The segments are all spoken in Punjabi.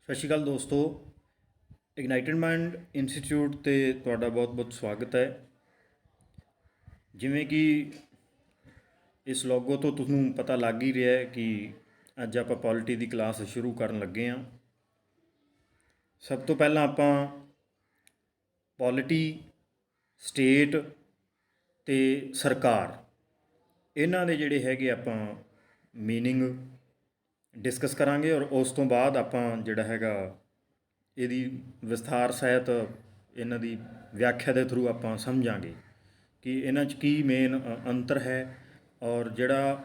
ਸਤਿ ਸ਼੍ਰੀ ਅਕਾਲ ਦੋਸਤੋ। ਇਗਨਾਈਟਡ ਮਾਈਂਡ ਇੰਸਟੀਚਿਊਟ 'ਤੇ ਤੁਹਾਡਾ ਬਹੁਤ-ਬਹੁਤ ਸਵਾਗਤ ਹੈ। ਜਿਵੇਂ ਕਿ ਇਸ ਲੋਗੋ ਤੋਂ ਤੁਹਾਨੂੰ ਪਤਾ ਲੱਗ ਹੀ ਰਿਹਾ ਹੈ ਕਿ ਅੱਜ ਆਪਾਂ ਪੋਲਿਟੀ ਦੀ ਕਲਾਸ ਸ਼ੁਰੂ ਕਰਨ ਲੱਗੇ ਹਾਂ। ਸਭ ਤੋਂ ਪਹਿਲਾਂ ਆਪਾਂ ਪੋਲਿਟੀ, ਸਟੇਟ ਅਤੇ ਸਰਕਾਰ ਇਹਨਾਂ ਦੇ ਜਿਹੜੇ ਹੈਗੇ ਆਪਾਂ ਮੀਨਿੰਗ ਡਿਸਕਸ ਕਰਾਂਗੇ ਔਰ ਉਸ ਤੋਂ ਬਾਅਦ ਆਪਾਂ ਜਿਹੜਾ ਹੈਗਾ ਇਹਦੀ ਵਿਸਥਾਰ ਸਹਿਤ ਇਹਨਾਂ ਦੀ ਵਿਆਖਿਆ ਦੇ ਥਰੂ ਆਪਾਂ ਸਮਝਾਂਗੇ ਕਿ ਇਹਨਾਂ 'ਚ ਕੀ ਮੇਨ ਅੰਤਰ ਹੈ। ਔਰ ਜਿਹੜਾ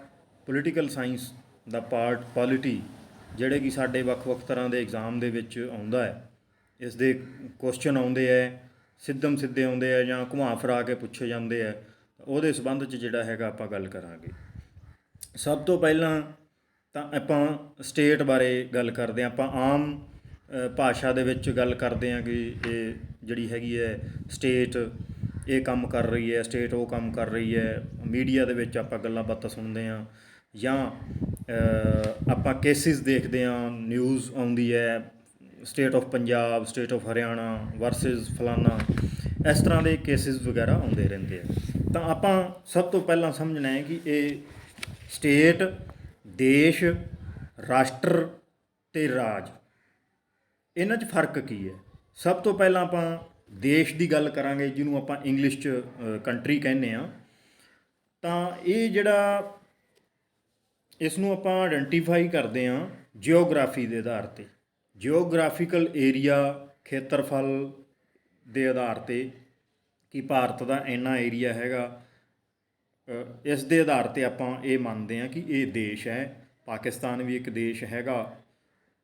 ਪੋਲੀਟੀਕਲ ਸਾਇੰਸ ਦਾ ਪਾਰਟ ਪੋਲਿਟੀ ਜਿਹੜੇ ਕਿ ਸਾਡੇ ਵੱਖ-ਵੱਖ ਤਰ੍ਹਾਂ ਦੇ ਐਗਜ਼ਾਮ ਦੇ ਵਿੱਚ ਆਉਂਦਾ ਹੈ, ਇਸ ਦੇ ਕੁਐਸਚਨ ਆਉਂਦੇ ਹੈ, ਸਿੱਧਮ ਸਿੱਧੇ ਆਉਂਦੇ ਆ ਜਾਂ ਘੁਮਾ ਫਿਰਾ ਕੇ ਪੁੱਛੇ ਜਾਂਦੇ ਆ, ਉਹਦੇ ਸੰਬੰਧ 'ਚ ਜਿਹੜਾ ਹੈਗਾ ਆਪਾਂ ਗੱਲ ਕਰਾਂਗੇ। ਸਭ ਤੋਂ ਪਹਿਲਾਂ ਤਾਂ ਆਪਾਂ ਸਟੇਟ ਬਾਰੇ ਗੱਲ ਕਰਦੇ ਹਾਂ। ਆਪਾਂ ਆਮ ਭਾਸ਼ਾ ਦੇ ਵਿੱਚ ਗੱਲ ਕਰਦੇ ਹਾਂ ਕਿ ਇਹ ਜਿਹੜੀ ਹੈਗੀ ਹੈ ਸਟੇਟ ਇਹ ਕੰਮ ਕਰ ਰਹੀ ਹੈ, ਸਟੇਟ ਉਹ ਕੰਮ ਕਰ ਰਹੀ ਹੈ। ਮੀਡੀਆ ਦੇ ਵਿੱਚ ਆਪਾਂ ਗੱਲਾਂ ਬਾਤਾਂ ਸੁਣਦੇ ਹਾਂ ਜਾਂ ਆਪਾਂ ਕੇਸਿਸ ਦੇਖਦੇ ਹਾਂ, ਨਿਊਜ਼ ਆਉਂਦੀ ਹੈ, state of Punjab, state of Haryana versus ਫਲਾਨਾ, ਇਸ ਤਰ੍ਹਾਂ ਦੇ ਕੇਸਿਸ ਵਗੈਰਾ ਆਉਂਦੇ ਰਹਿੰਦੇ ਆ। ਤਾਂ ਆਪਾਂ ਸਭ ਤੋਂ ਪਹਿਲਾਂ ਸਮਝਣਾ ਹੈ ਕਿ ਇਹ ਸਟੇਟ, ਦੇਸ਼, ਰਾਸ਼ਟਰ ਅਤੇ ਰਾਜ, ਇਹਨਾਂ 'ਚ ਫਰਕ ਕੀ ਹੈ। ਸਭ ਤੋਂ ਪਹਿਲਾਂ ਆਪਾਂ ਦੇਸ਼ ਦੀ ਗੱਲ ਕਰਾਂਗੇ, ਜਿਹਨੂੰ ਆਪਾਂ ਇੰਗਲਿਸ਼ 'ਚ ਕੰਟਰੀ ਕਹਿੰਦੇ ਹਾਂ। ਤਾਂ ਇਹ ਜਿਹੜਾ ਇਸ ਨੂੰ ਆਪਾਂ ਆਇਡੈਂਟੀਫਾਈ ਕਰਦੇ ਹਾਂ ਜਿਓਗ੍ਰਾਫੀ ਦੇ ਆਧਾਰ 'ਤੇ, ਜਿਓਗ੍ਰਾਫੀਕਲ ਏਰੀਆ, ਖੇਤਰਫਲ ਦੇ ਆਧਾਰ 'ਤੇ ਕਿ ਭਾਰਤ ਦਾ ਇੰਨਾ ਏਰੀਆ ਹੈਗਾ। ਇਸ ਦੇ ਆਧਾਰ 'ਤੇ ਆਪਾਂ ਇਹ ਮੰਨਦੇ ਹਾਂ ਕਿ ਇਹ ਦੇਸ਼ ਹੈ। ਪਾਕਿਸਤਾਨ ਵੀ ਇੱਕ ਦੇਸ਼ ਹੈਗਾ,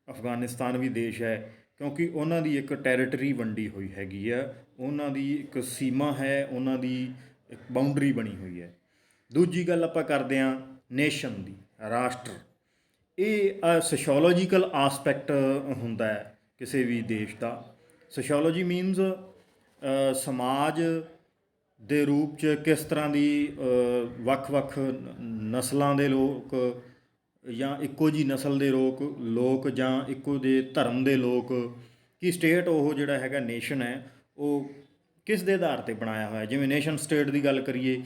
ਅਫਗਾਨਿਸਤਾਨ ਵੀ ਦੇਸ਼ ਹੈ, ਕਿਉਂਕਿ ਉਹਨਾਂ ਦੀ ਇੱਕ ਟੈਰੀਟਰੀ ਵੰਡੀ ਹੋਈ ਹੈਗੀ ਆ, ਉਹਨਾਂ ਦੀ ਇੱਕ ਸੀਮਾ ਹੈ, ਉਹਨਾਂ ਦੀ ਇੱਕ ਬਾਊਂਡਰੀ ਬਣੀ ਹੋਈ ਹੈ। ਦੂਜੀ ਗੱਲ ਆਪਾਂ ਕਰਦੇ ਹਾਂ ਨੇਸ਼ਨ ਦੀ, ਰਾਸ਼ਟਰ। ਇਹ ਸੋਸ਼ੋਲੋਜੀਕਲ ਆਸਪੈਕਟ ਹੁੰਦਾ ਹੈ ਕਿਸੇ ਵੀ ਦੇਸ਼ ਦਾ। ਸੋਸ਼ੋਲੋਜੀ ਮੀਨਸ ਸਮਾਜ ਦੇ ਰੂਪ 'ਚ ਕਿਸ ਤਰ੍ਹਾਂ ਦੀ ਵੱਖ-ਵੱਖ ਨਸਲਾਂ ਦੇ ਲੋਕ ਜਾਂ ਇੱਕੋ ਜਿਹੀ ਨਸਲ ਦੇ ਲੋਕ ਜਾਂ ਇੱਕੋ ਜਿਹੇ ਧਰਮ ਦੇ ਲੋਕ, ਕਿ ਸਟੇਟ ਉਹ ਜਿਹੜਾ ਹੈਗਾ ਨੇਸ਼ਨ ਹੈ ਉਹ ਕਿਸ ਦੇ ਆਧਾਰ 'ਤੇ ਬਣਾਇਆ ਹੋਇਆ। ਜਿਵੇਂ ਨੇਸ਼ਨ ਸਟੇਟ ਦੀ ਗੱਲ ਕਰੀਏ,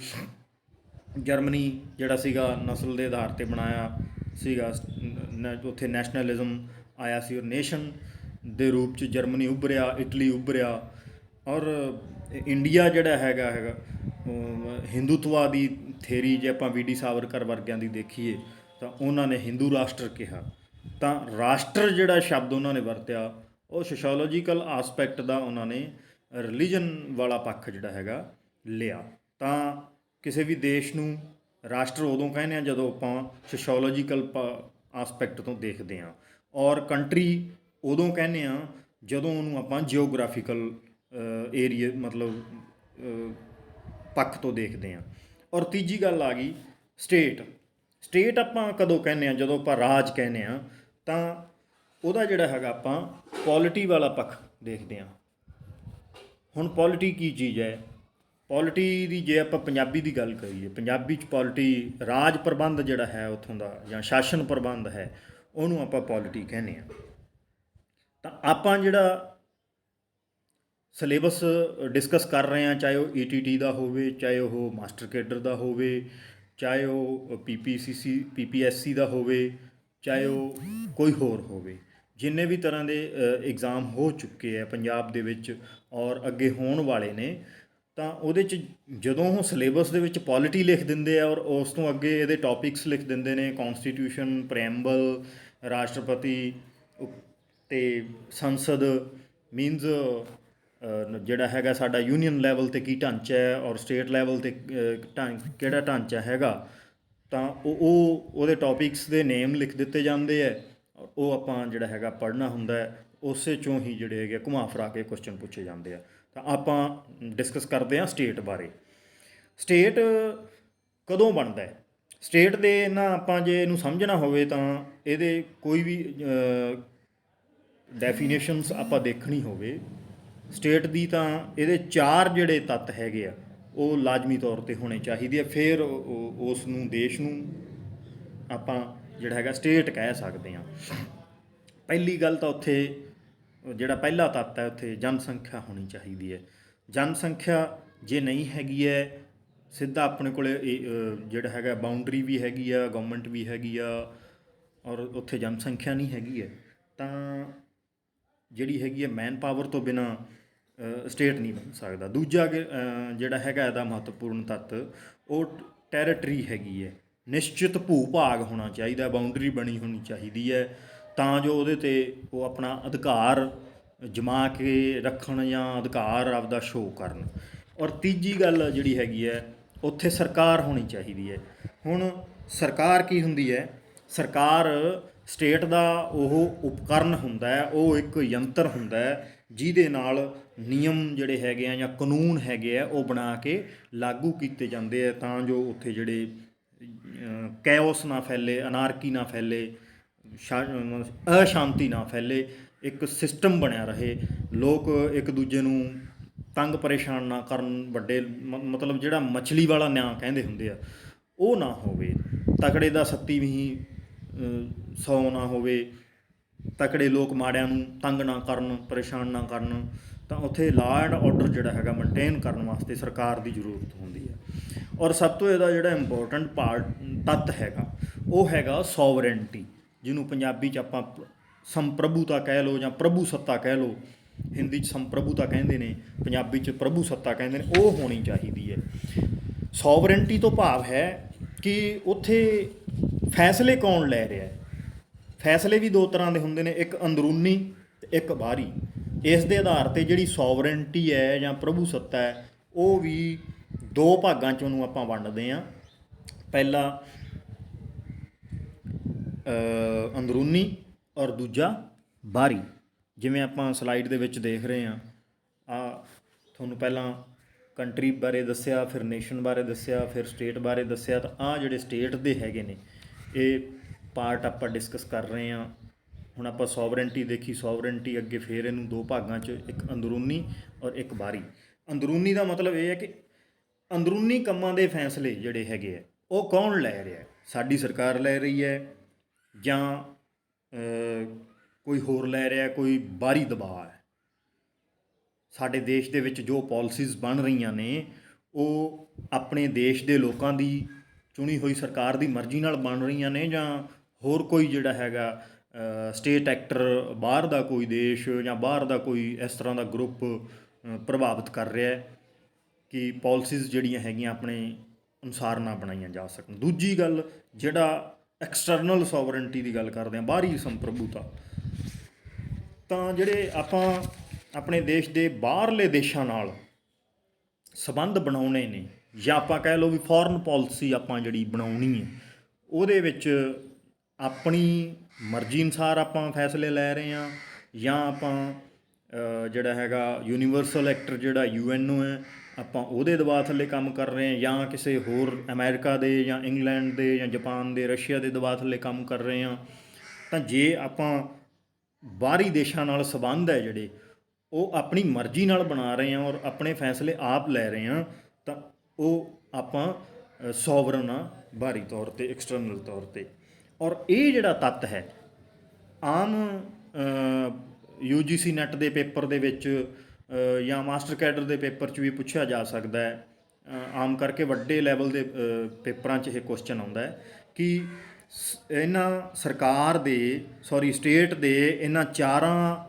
ਜਰਮਨੀ ਜਿਹੜਾ ਸੀਗਾ ਨਸਲ ਦੇ ਆਧਾਰ 'ਤੇ ਬਣਾਇਆ ਸੀਗਾ, ਉੱਥੇ ਨੈਸ਼ਨਲਿਜ਼ਮ ਆਇਆ ਸੀ ਔਰ ਨੇਸ਼ਨ ਦੇ ਰੂਪ 'ਚ ਜਰਮਨੀ ਉੱਭਰਿਆ, ਇਟਲੀ ਉੱਭਰਿਆ। ਔਰ ਇੰਡੀਆ ਜਿਹੜਾ ਹੈਗਾ ਹਿੰਦੂਤਵਾ ਦੀ ਥਿਊਰੀ, ਜੇ ਆਪਾਂ ਵੀ ਡੀ ਸਾਵਰਕਰ ਵਰਗਿਆਂ ਦੀ ਦੇਖੀਏ ਤਾਂ ਉਹਨਾਂ ਨੇ ਹਿੰਦੂ ਰਾਸ਼ਟਰ ਕਿਹਾ। ਤਾਂ ਰਾਸ਼ਟਰ ਜਿਹੜਾ ਸ਼ਬਦ ਉਹਨਾਂ ਨੇ ਵਰਤਿਆ ਉਹ ਸੋਸ਼ੋਲੋਜੀਕਲ ਆਸਪੈਕਟ ਦਾ ਉਹਨਾਂ ਨੇ ਰਿਲੀਜਨ ਵਾਲਾ ਪੱਖ ਜਿਹੜਾ ਹੈਗਾ ਲਿਆ। ਤਾਂ ਕਿਸੇ ਵੀ ਦੇਸ਼ ਨੂੰ ਰਾਸ਼ਟਰ ਉਦੋਂ ਕਹਿੰਦੇ ਹਾਂ ਜਦੋਂ ਆਪਾਂ ਸੋਸ਼ੋਲੋਜੀਕਲ ਆਸਪੈਕਟ ਤੋਂ ਦੇਖਦੇ ਹਾਂ, ਔਰ ਕੰਟਰੀ ਉਦੋਂ ਕਹਿੰਦੇ ਹਾਂ ਜਦੋਂ ਉਹਨੂੰ ਆਪਾਂ ਜਿਓਗ੍ਰਾਫੀਕਲ ਏਰੀਏ ਮਤਲਬ ਪੱਖ ਤੋਂ ਦੇਖਦੇ ਹਾਂ। ਔਰ ਤੀਜੀ ਗੱਲ ਆ ਗਈ ਸਟੇਟ। ਸਟੇਟ ਆਪਾਂ ਕਦੋਂ ਕਹਿੰਦੇ ਹਾਂ, ਜਦੋਂ ਆਪਾਂ ਰਾਜ ਕਹਿੰਦੇ ਹਾਂ, ਤਾਂ ਉਹਦਾ ਜਿਹੜਾ ਹੈਗਾ ਆਪਾਂ ਪੋਲਿਟੀ ਵਾਲਾ ਪੱਖ ਦੇਖਦੇ ਹਾਂ। ਹੁਣ ਪੋਲਿਟੀ ਕੀ ਚੀਜ਼ ਹੈ? ਪੋਲਿਟੀ ਦੀ ਜੇ ਆਪਾਂ ਪੰਜਾਬੀ ਦੀ ਗੱਲ ਕਰੀਏ, ਪੰਜਾਬੀ 'ਚ ਪੋਲਿਟੀ ਰਾਜ ਪ੍ਰਬੰਧ ਜਿਹੜਾ ਹੈ ਉੱਥੋਂ ਦਾ ਜਾਂ ਸ਼ਾਸਨ ਪ੍ਰਬੰਧ ਹੈ, ਉਹਨੂੰ ਆਪਾਂ ਪੋਲਿਟੀ ਕਹਿੰਦੇ ਹਾਂ। ਤਾਂ ਆਪਾਂ ਜਿਹੜਾ ਸਿਲੇਬਸ ਡਿਸਕਸ ਕਰ ਰਹੇ ਹਾਂ, ਚਾਹੇ ਉਹ ETT ਦਾ ਹੋਵੇ, ਚਾਹੇ ਉਹ ਮਾਸਟਰ ਕੇਡਰ ਦਾ ਹੋਵੇ, ਚਾਹੇ ਉਹ PPSC ਦਾ ਹੋਵੇ, ਚਾਹੇ ਉਹ ਕੋਈ ਹੋਰ ਹੋਵੇ, ਜਿੰਨੇ ਵੀ ਤਰ੍ਹਾਂ ਦੇ ਐਗਜ਼ਾਮ ਹੋ ਚੁੱਕੇ ਆ ਪੰਜਾਬ ਦੇ ਵਿੱਚ ਔਰ ਅੱਗੇ ਹੋਣ ਵਾਲੇ ਨੇ, ਤਾਂ ਉਹਦੇ 'ਚ ਜਦੋਂ ਉਹ ਸਿਲੇਬਸ ਦੇ ਵਿੱਚ ਪੋਲਿਟੀ ਲਿਖ ਦਿੰਦੇ ਆ ਔਰ ਉਸ ਤੋਂ ਅੱਗੇ ਇਹਦੇ ਟੌਪਿਕਸ ਲਿਖ ਦਿੰਦੇ ਨੇ, ਕੌਨਸਟੀਟਿਊਸ਼ਨ, ਪ੍ਰੈਮਬਲ, ਰਾਸ਼ਟਰਪਤੀ ਅਤੇ ਸੰਸਦ, ਮੀਨਸ ਜਿਹੜਾ ਹੈਗਾ ਸਾਡਾ ਯੂਨੀਅਨ ਲੈਵਲ 'ਤੇ ਕੀ ਢਾਂਚਾ ਹੈ ਔਰ ਸਟੇਟ ਲੈਵਲ 'ਤੇ ਕਿਹੜਾ ਢਾਂਚਾ ਹੈਗਾ, ਤਾਂ ਉਹਦੇ ਟੌਪਿਕਸ ਦੇ ਨੇਮ ਲਿਖ ਦਿੱਤੇ ਜਾਂਦੇ ਹੈ। ਉਹ ਆਪਾਂ ਜਿਹੜਾ ਹੈਗਾ ਪੜ੍ਹਨਾ ਹੁੰਦਾ ਹੈ, ਉਸੇ 'ਚੋਂ ਹੀ ਜਿਹੜੇ ਹੈਗੇ ਘੁਮਾ ਫਿਰਾ ਕੇ ਕੁਐਸਚਨ ਪੁੱਛੇ ਜਾਂਦੇ ਆ। ਤਾਂ ਆਪਾਂ ਡਿਸਕਸ ਕਰਦੇ ਹਾਂ ਸਟੇਟ ਬਾਰੇ। ਸਟੇਟ ਕਦੋਂ ਬਣਦਾ ਹੈ? ਸਟੇਟ ਦੇ ਨਾ ਆਪਾਂ ਜੇ ਇਹਨੂੰ ਸਮਝਣਾ ਹੋਵੇ ਤਾਂ ਇਹਦੇ ਕੋਈ ਵੀ ਡੈਫੀਨੇਸ਼ਨਸ ਆਪਾਂ ਦੇਖਣੀ ਹੋਵੇ ਸਟੇਟ ਦੀ, ਤਾਂ ਇਹਦੇ 4 ਜਿਹੜੇ ਤੱਤ ਹੈਗੇ ਆ ਉਹ ਲਾਜ਼ਮੀ ਤੌਰ 'ਤੇ ਹੋਣੇ ਚਾਹੀਦੇ ਆ। ਫਿਰ ਉਸ ਨੂੰ ਦੇਸ਼ ਨੂੰ ਆਪਾਂ ਜਿਹੜਾ ਹੈਗਾ ਸਟੇਟ ਕਹਿ ਸਕਦੇ ਹਾਂ। ਪਹਿਲੀ ਗੱਲ ਤਾਂ ਉੱਥੇ ਜਿਹੜਾ ਪਹਿਲਾ ਤੱਤ ਹੈ ਉੱਥੇ ਜਨਸੰਖਿਆ ਹੋਣੀ ਚਾਹੀਦੀ ਹੈ। ਜਨਸੰਖਿਆ ਜੇ ਨਹੀਂ ਹੈਗੀ ਹੈ, ਸਿੱਧਾ ਆਪਣੇ ਕੋਲ ਜਿਹੜਾ ਹੈਗਾ ਬਾਉਂਡਰੀ ਵੀ ਹੈਗੀ ਆ, ਗਵਰਨਮੈਂਟ ਵੀ ਹੈਗੀ ਆ, ਔਰ ਉੱਥੇ ਜਨਸੰਖਿਆ ਨਹੀਂ ਹੈਗੀ ਹੈ, ਤਾਂ ਜਿਹੜੀ ਹੈਗੀ ਹੈ ਮੈਨ ਪਾਵਰ ਤੋਂ ਬਿਨਾਂ ਸਟੇਟ ਨਹੀਂ ਬਣ ਸਕਦਾ। ਦੂਜਾ ਜਿਹੜਾ ਹੈਗਾ ਇਹਦਾ ਮਹੱਤਵਪੂਰਨ ਤੱਤ, ਉਹ ਟੈਰੀਟਰੀ ਹੈਗੀ ਹੈ। ਨਿਸ਼ਚਿਤ ਭੂ ਭਾਗ ਹੋਣਾ ਚਾਹੀਦਾ, ਬਾਉਂਡਰੀ ਬਣੀ ਹੋਣੀ ਚਾਹੀਦੀ ਹੈ, ਤਾਂ ਜੋ ਉਹਦੇ 'ਤੇ ਉਹ ਆਪਣਾ ਅਧਿਕਾਰ ਜਮਾ ਕੇ ਰੱਖਣ ਜਾਂ ਅਧਿਕਾਰ ਆਪਦਾ ਸ਼ੋਅ ਕਰਨ। ਔਰ ਤੀਜੀ ਗੱਲ ਜਿਹੜੀ ਹੈਗੀ ਹੈ, ਉੱਥੇ ਸਰਕਾਰ ਹੋਣੀ ਚਾਹੀਦੀ ਹੈ। ਹੁਣ ਸਰਕਾਰ ਕੀ ਹੁੰਦੀ ਹੈ? ਸਰਕਾਰ ਸਟੇਟ ਦਾ ਉਹ ਉਪਕਰਨ ਹੁੰਦਾ ਹੈ, ਉਹ ਇੱਕ ਯੰਤਰ ਹੁੰਦਾ ਹੈ ਜਿਹਦੇ ਨਾਲ ਨਿਯਮ ਜਿਹੜੇ ਹੈਗੇ ਆ ਜਾਂ ਕਾਨੂੰਨ ਹੈਗੇ ਆ ਉਹ ਬਣਾ ਕੇ ਲਾਗੂ ਕੀਤੇ ਜਾਂਦੇ ਆ, ਤਾਂ ਜੋ ਉੱਥੇ ਜਿਹੜੇ ਕੈਓਸ ਨਾ ਫੈਲੇ, ਅਨਾਰਕੀ ਨਾ ਫੈਲੇ, ਅਸ਼ਾਂਤੀ ਨਾ ਫੈਲੇ, ਇੱਕ ਸਿਸਟਮ ਬਣਿਆ ਰਹੇ, ਲੋਕ ਇੱਕ ਦੂਜੇ ਨੂੰ ਤੰਗ ਪਰੇਸ਼ਾਨ ਨਾ ਕਰਨ, ਵੱਡੇ ਮਤਲਬ ਜਿਹੜਾ ਮਛਲੀ ਵਾਲਾ ਨਿਆਂ ਕਹਿੰਦੇ ਹੁੰਦੇ ਆ ਉਹ ਨਾ ਹੋਵੇ, ਤਕੜੇ ਦਾ ਸੱਤੀ ਵੀ 100 ਨਾ ਹੋਵੇ, ਤਕੜੇ ਲੋਕ ਮਾੜਿਆਂ ਨੂੰ ਤੰਗ ਨਾ ਕਰਨ, ਪਰੇਸ਼ਾਨ ਨਾ ਕਰਨ। ਤਾਂ ਉੱਥੇ ਲਾਅ ਐਂਡ ਆਰਡਰ ਜਿਹੜਾ ਹੈਗਾ ਮੇਨਟੇਨ ਕਰਨ ਵਾਸਤੇ ਸਰਕਾਰ ਦੀ ਜ਼ਰੂਰਤ ਹੁੰਦੀ ਹੈ। ਔਰ ਸਭ ਤੋਂ ਇਹਦਾ ਜਿਹੜਾ ਇੰਪੋਰਟੈਂਟ ਤੱਤ ਹੈਗਾ ਉਹ ਹੈਗਾ ਸੋਵਰੇਨਟੀ, ਜਿਹਨੂੰ ਪੰਜਾਬੀ 'ਚ ਆਪਾਂ ਸੰਪ੍ਰਭੂਤਾ ਕਹਿ ਲਓ ਜਾਂ ਪ੍ਰਭੂ ਸੱਤਾ ਕਹਿ ਲਓ। ਹਿੰਦੀ 'ਚ ਸੰਪ੍ਰਭੂਤਾ ਕਹਿੰਦੇ ਨੇ, ਪੰਜਾਬੀ 'ਚ ਪ੍ਰਭੂ ਸੱਤਾ ਕਹਿੰਦੇ ਨੇ, ਉਹ ਹੋਣੀ ਚਾਹੀਦੀ ਹੈ। ਸੋਵਰੇਨਟੀ ਤੋਂ ਭਾਵ ਹੈ ਕਿ ਉੱਥੇ ਫੈਸਲੇ ਕੌਣ ਲੈ ਰਿਹਾ ਹੈ। ਫੈਸਲੇ ਵੀ ਦੋ ਤਰ੍ਹਾਂ ਦੇ ਹੁੰਦੇ ਨੇ, ਇੱਕ ਅੰਦਰੂਨੀ ਤੇ ਇੱਕ ਬਾਹਰੀ। ਇਸ ਦੇ ਆਧਾਰ 'ਤੇ ਜਿਹੜੀ ਸੋਵਰੇਨਟੀ ਹੈ ਜਾਂ ਪ੍ਰਭੂ ਸੱਤਾ ਹੈ, ਉਹ ਵੀ ਦੋ ਭਾਗਾਂ 'ਚ ਉਹਨੂੰ ਆਪਾਂ ਵੰਡਦੇ ਹਾਂ। ਪਹਿਲਾ ਅੰਦਰੂਨੀ ਔਰ ਦੂਜਾ ਬਾਹਰੀ। ਜਿਵੇਂ ਆਪਾਂ ਸਲਾਈਡ ਦੇ ਵਿੱਚ ਦੇਖ ਰਹੇ ਹਾਂ, ਤੁਹਾਨੂੰ ਪਹਿਲਾਂ ਕੰਟਰੀ ਬਾਰੇ ਦੱਸਿਆ, ਫਿਰ ਨੇਸ਼ਨ ਬਾਰੇ ਦੱਸਿਆ, ਫਿਰ ਸਟੇਟ ਬਾਰੇ ਦੱਸਿਆ। ਤਾਂ ਆਹ ਜਿਹੜੇ ਸਟੇਟ ਦੇ ਹੈਗੇ ਨੇ ਇਹ ਪਾਰਟ ਆਪਾਂ ਡਿਸਕਸ ਕਰ ਰਹੇ ਹਾਂ। ਹੁਣ ਆਪਾਂ ਸੋਵਰੇਨਟੀ ਦੇਖੀ, ਸੋਵਰੇਨਟੀ ਅੱਗੇ ਫਿਰ ਇਹਨੂੰ ਦੋ ਭਾਗਾਂ 'ਚ, ਇੱਕ ਅੰਦਰੂਨੀ ਔਰ ਇੱਕ ਬਾਹਰੀ। ਅੰਦਰੂਨੀ ਦਾ ਮਤਲਬ ਇਹ ਹੈ ਕਿ ਅੰਦਰੂਨੀ ਕੰਮਾਂ ਦੇ ਫੈਸਲੇ ਜਿਹੜੇ ਹੈਗੇ ਆ ਉਹ ਕੌਣ ਲੈ ਰਿਹਾ? ਸਾਡੀ ਸਰਕਾਰ ਲੈ ਰਹੀ ਹੈ ਜਾਂ ਕੋਈ ਹੋਰ ਲੈ ਰਿਹਾ, ਕੋਈ ਬਾਹਰੀ ਦਬਾਅ ਹੈ? ਸਾਡੇ ਦੇਸ਼ ਦੇ ਵਿੱਚ ਜੋ ਪਾਲਿਸੀਜ਼ ਬਣ ਰਹੀਆਂ ਨੇ ਉਹ ਆਪਣੇ ਦੇਸ਼ ਦੇ ਲੋਕਾਂ ਦੀ ਚੁਣੀ ਹੋਈ ਸਰਕਾਰ ਦੀ ਮਰਜ਼ੀ ਨਾਲ ਬਣ ਰਹੀਆਂ ਨੇ, ਜਾਂ ਹੋਰ ਕੋਈ ਜਿਹੜਾ ਹੈਗਾ ਸਟੇਟ ਐਕਟਰ, ਬਾਹਰ ਦਾ ਕੋਈ ਦੇਸ਼ ਜਾਂ ਬਾਹਰ ਦਾ ਕੋਈ ਇਸ ਤਰ੍ਹਾਂ ਦਾ ਗਰੁੱਪ ਪ੍ਰਭਾਵਿਤ ਕਰ ਰਿਹਾ ਕਿ ਪਾਲਿਸੀਜ਼ ਜਿਹੜੀਆਂ ਹੈਗੀਆਂ ਆਪਣੇ ਅਨੁਸਾਰ ਨਾ ਬਣਾਈਆਂ ਜਾ ਸਕਣ। ਦੂਜੀ ਗੱਲ, ਜਿਹੜਾ ਐਕਸਟਰਨਲ ਸੋਵਰੇਨਟੀ ਦੀ ਗੱਲ ਕਰਦੇ ਹਾਂ, ਬਾਹਰੀ ਸੰਪ੍ਰਭੂਤਾ, ਤਾਂ ਜਿਹੜੇ ਆਪਾਂ ਆਪਣੇ ਦੇਸ਼ ਦੇ ਬਾਹਰਲੇ ਦੇਸ਼ਾਂ ਨਾਲ ਸੰਬੰਧ ਬਣਾਉਣੇ ਨੇ, ਜਾਂ ਆਪਾਂ ਕਹਿ ਲਓ ਵੀ ਫੋਰਨ ਪਾਲਿਸੀ ਆਪਾਂ ਜਿਹੜੀ ਬਣਾਉਣੀ ਹੈ, ਉਹਦੇ ਵਿੱਚ ਆਪਣੀ ਮਰਜ਼ੀ ਅਨੁਸਾਰ ਆਪਾਂ ਫੈਸਲੇ ਲੈ ਰਹੇ ਹਾਂ, ਜਾਂ ਆਪਾਂ ਜਿਹੜਾ ਹੈਗਾ ਯੂਨੀਵਰਸਲ ਐਕਟਰ ਜਿਹੜਾ UNO ਹੈ, ਆਪਾਂ ਉਹਦੇ ਦਬਾਅ ਥੱਲੇ ਕੰਮ ਕਰ ਰਹੇ ਹਾਂ, ਜਾਂ ਕਿਸੇ ਹੋਰ ਅਮਰੀਕਾ ਦੇ ਜਾਂ ਇੰਗਲੈਂਡ ਦੇ ਜਾਂ ਜਾਪਾਨ ਦੇ, ਰਸ਼ੀਆ ਦੇ ਦਬਾਅ ਥੱਲੇ ਕੰਮ ਕਰ ਰਹੇ ਹਾਂ। ਤਾਂ ਜੇ ਆਪਾਂ ਬਾਹਰੀ ਦੇਸ਼ਾਂ ਨਾਲ ਸੰਬੰਧ ਹੈ ਜਿਹੜੇ ਉਹ ਆਪਣੀ ਮਰਜ਼ੀ ਨਾਲ ਬਣਾ ਰਹੇ ਹਾਂ ਔਰ ਆਪਣੇ ਫੈਸਲੇ ਆਪ ਲੈ ਰਹੇ ਹਾਂ, ਤਾਂ ਉਹ ਆਪਾਂ ਸੋਵਰਨ ਆ ਬਾਹਰੀ ਤੌਰ 'ਤੇ, ਐਕਸਟਰਨਲ ਤੌਰ 'ਤੇ। ਔਰ ਇਹ ਜਿਹੜਾ ਤੱਤ ਹੈ ਆਮ UGC ਨੈਟ ਦੇ ਪੇਪਰ ਦੇ ਵਿੱਚ ਜਾਂ ਮਾਸਟਰ ਕੈਡਰ ਦੇ ਪੇਪਰ 'ਚ ਵੀ ਪੁੱਛਿਆ ਜਾ ਸਕਦਾ ਹੈ। ਆਮ ਕਰਕੇ ਵੱਡੇ ਲੈਵਲ ਦੇ ਪੇਪਰਾਂ 'ਚ ਇਹ ਕੁਐਸਚਨ ਆਉਂਦਾ ਹੈ ਕਿ ਇਹਨਾਂ ਸਟੇਟ ਦੇ ਇਹਨਾਂ ਚਾਰਾਂ